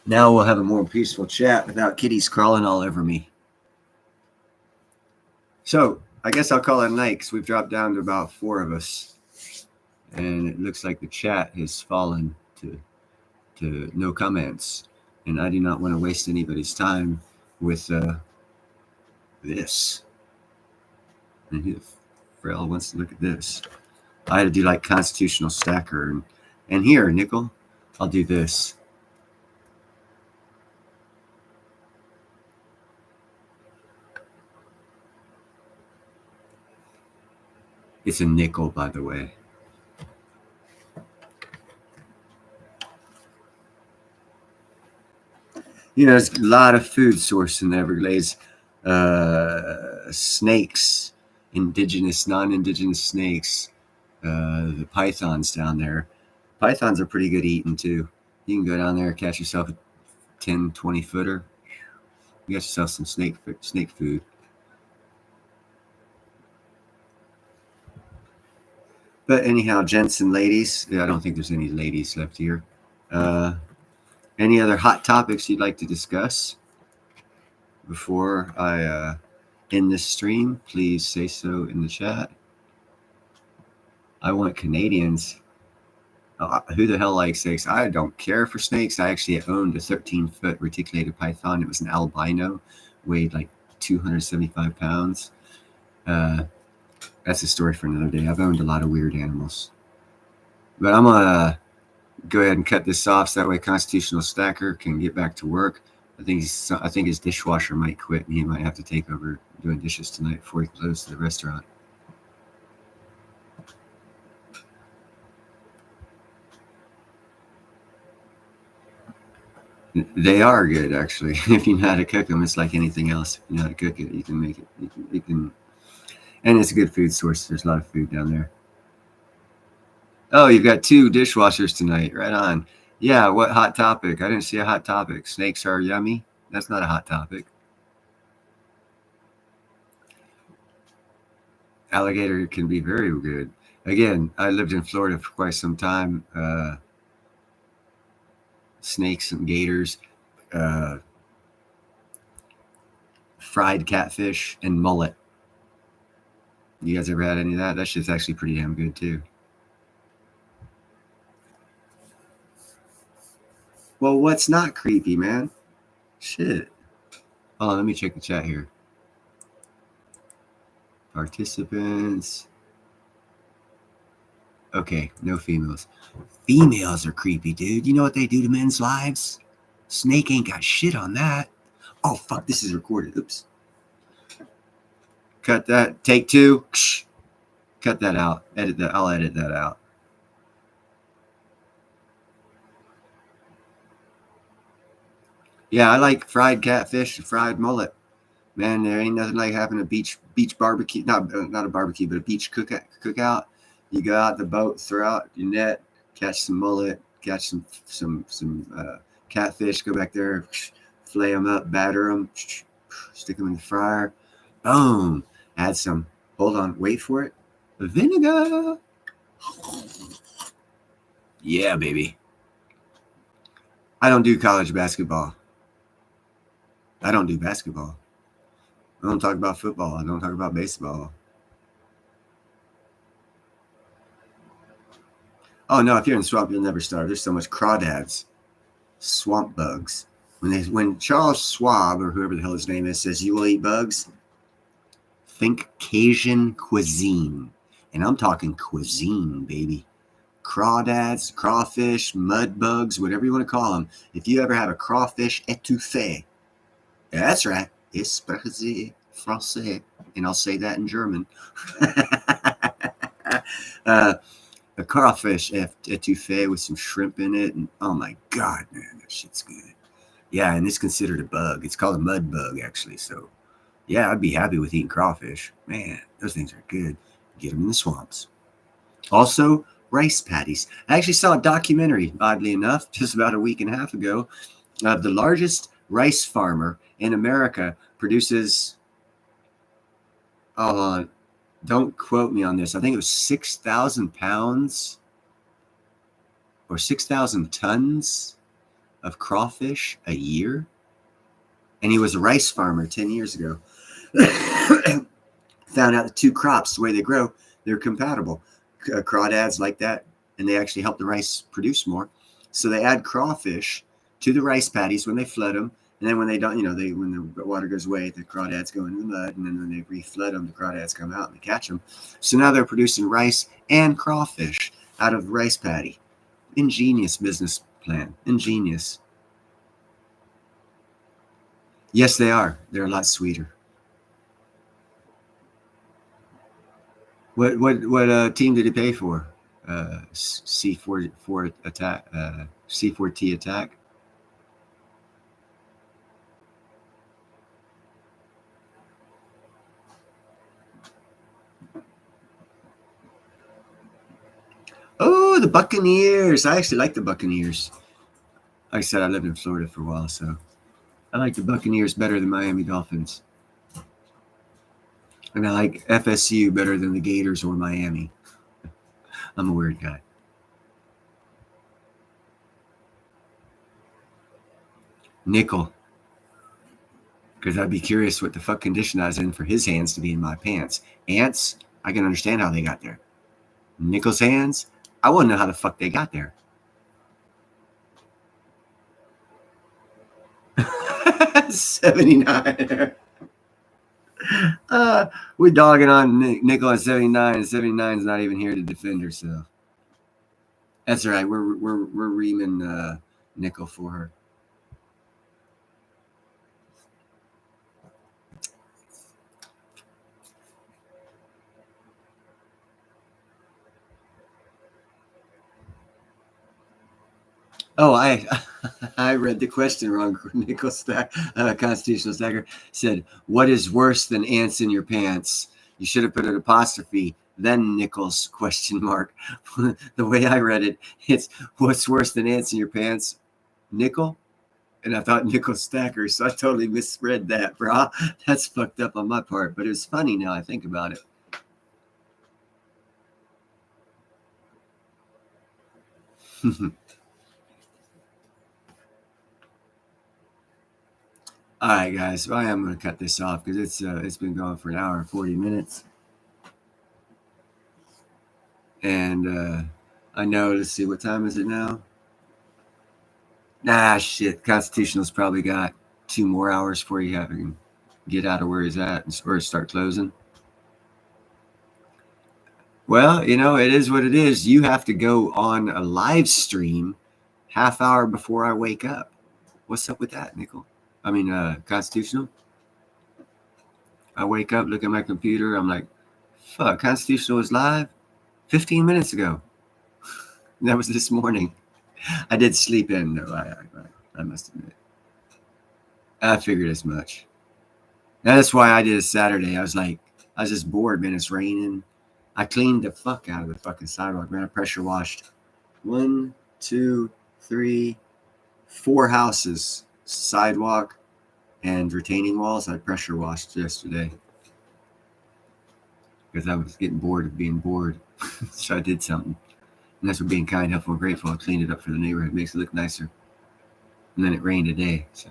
A: Now we'll have a more peaceful chat without kitties crawling all over me. So I guess I'll call it a night because we've dropped down to about 4 of us. And it looks like the chat has fallen to no comments. And I do not want to waste anybody's time with this. And who the Frell wants to look at this? I had to do like constitutional stacker. And here, Nickel, I'll do this. It's a nickel, by the way. You know, there's a lot of food source in the Everglades. Snakes, indigenous, non-indigenous snakes, the pythons down there. Pythons are pretty good eating too. You can go down there and catch yourself a 10, 20 footer. You got yourself some snake food. But anyhow, gents and ladies, I don't think there's any ladies left here. Any other hot topics you'd like to discuss before I end this stream? Please say so in the chat. I want Canadians. Who the hell likes snakes? I don't care for snakes. I actually owned a 13-foot reticulated python. It was an albino, weighed like 275 pounds. That's a story for another day. I've owned a lot of weird animals. But I'm going to go ahead and cut this off so that way Constitutional Stacker can get back to work. I think his dishwasher might quit and he might have to take over doing dishes tonight before he closes the restaurant. They are good, actually. If you know how to cook them, it's like anything else. If you know how to cook it, you can make it. You can, and it's a good food source. There's a lot of food down there. Oh, you've got 2 dishwashers tonight. Right on. Yeah, what hot topic? I didn't see a hot topic. Snakes are yummy. That's not a hot topic. Alligator can be very good. Again, I lived in Florida for quite some time. Snakes and gators, uh, fried catfish, and mullet. You guys ever had any of that? That shit's actually pretty damn good too. Well, what's not creepy, man? Shit. Hold on, let me check the chat here. Participants. Okay, no females. Females are creepy, dude. You know what they do to men's lives? Snake ain't got shit on that. Oh, fuck, this is recorded. Oops. Cut that. Take two. Cut that out. Edit that. I'll edit that out. Yeah, I like fried catfish and fried mullet. Man, there ain't nothing like having a beach barbecue. Not a barbecue, but a beach cookout. You go out the boat, throw out your net, catch some mullet, catch some catfish. Go back there, flay them up, batter them, stick them in the fryer. Boom. Add some. Hold on. Wait for it. Vinegar. Yeah, baby. I don't do college basketball. I don't do basketball. I don't talk about football. I don't talk about baseball. Oh no! If you're in the swamp, you'll never starve. There's so much crawdads, swamp bugs. When Charles Schwab or whoever the hell his name is says you will eat bugs, think Cajun cuisine, and I'm talking cuisine, baby. Crawdads, crawfish, mud bugs, whatever you want to call them. If you ever have a crawfish étouffée, that's right. Ich spreche Français, and I'll say that in German. A crawfish etouffee with some shrimp in it, and oh my god, man, that shit's good. Yeah, and it's considered a bug. It's called a mud bug, actually. So, yeah, I'd be happy with eating crawfish. Man, those things are good. Get them in the swamps. Also, rice paddies. I actually saw a documentary, oddly enough, just about a week and a half ago, of the largest rice farmer in America produces. Don't quote me on this. I think it was 6,000 pounds or 6,000 tons of crawfish a year. And he was a rice farmer 10 years ago. Found out the two crops, the way they grow, they're compatible. Crawdads like that, and they actually help the rice produce more. So they add crawfish to the rice paddies when they flood them. And then when they don't, when the water goes away, the crawdads go into the mud. And then when they reflood them, the crawdads come out and they catch them. So now they're producing rice and crawfish out of the rice paddy. Ingenious business plan. Ingenious. Yes, they are. They're a lot sweeter. What team did he pay for? C4 attack. C4T attack. Oh, the Buccaneers. I actually like the Buccaneers. Like I said, I lived in Florida for a while, so I like the Buccaneers better than Miami Dolphins. And I like FSU better than the Gators or Miami. I'm a weird guy. Nickel. Because I'd be curious what the fuck condition I was in for his hands to be in my pants. Ants, I can understand how they got there. Nickel's hands, I wouldn't know how the fuck they got there. 79. We're dogging on Nickel at 79, and 79 is not even here to defend herself. That's right. We're reaming Nickel for her. Oh, I read the question wrong. Nickel Stack, Constitutional Stacker said, "What is worse than ants in your pants?" You should have put an apostrophe, then Nichols ? The way I read it, it's what's worse than ants in your pants? Nickel? And I thought nickel stackers, so I totally misread that, bro. That's fucked up on my part, but it's funny now I think about it. All right, guys. Well, I am going to cut this off because it's been going for an hour and 40 minutes. And I know, let's see, what time is it now? Nah, shit. Constitutional's probably got 2 more hours before you have to get out of where he's at or start closing. Well, it is what it is. You have to go on a live stream half hour before I wake up. What's up with that, Nickel? I mean, Constitutional? I wake up, look at my computer. I'm like, fuck, Constitutional was live 15 minutes ago. That was this morning. I did sleep in, though. I must admit. I figured as much. That's why I did a Saturday. I was just bored, man. It's raining. I cleaned the fuck out of the fucking sidewalk, man. I pressure washed 1, 2, 3, 4 houses, sidewalk, and retaining walls. I pressure washed yesterday because I was getting bored of being bored. So I did something. And that's what being kind, helpful, and grateful. I cleaned it up for the neighborhood. It makes it look nicer. And then it rained today, so.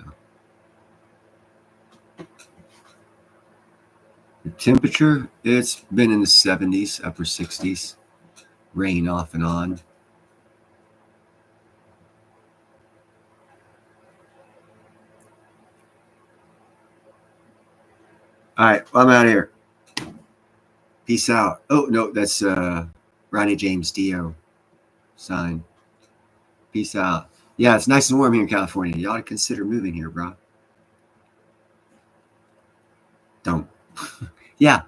A: The temperature, it's been in the 70s, upper 60s. Rain off and on. All right, well, I'm out of here. Peace out. Oh, no, that's Ronnie James Dio sign. Peace out. Yeah, it's nice and warm here in California. You ought to consider moving here, bro. Don't. Yeah.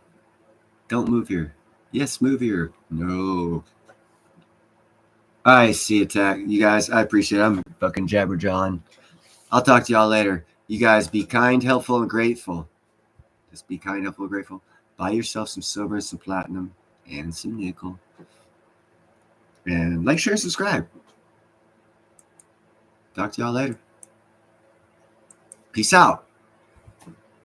A: Don't move here. Yes, move here. No. I see attack. You guys, I appreciate it. I'm fucking Jabberjohn. I'll talk to y'all later. You guys be kind, helpful, and grateful. Just be kind, helpful, and grateful. Buy yourself some silver and some platinum and some nickel. And like, share, and subscribe. Talk to y'all later. Peace out.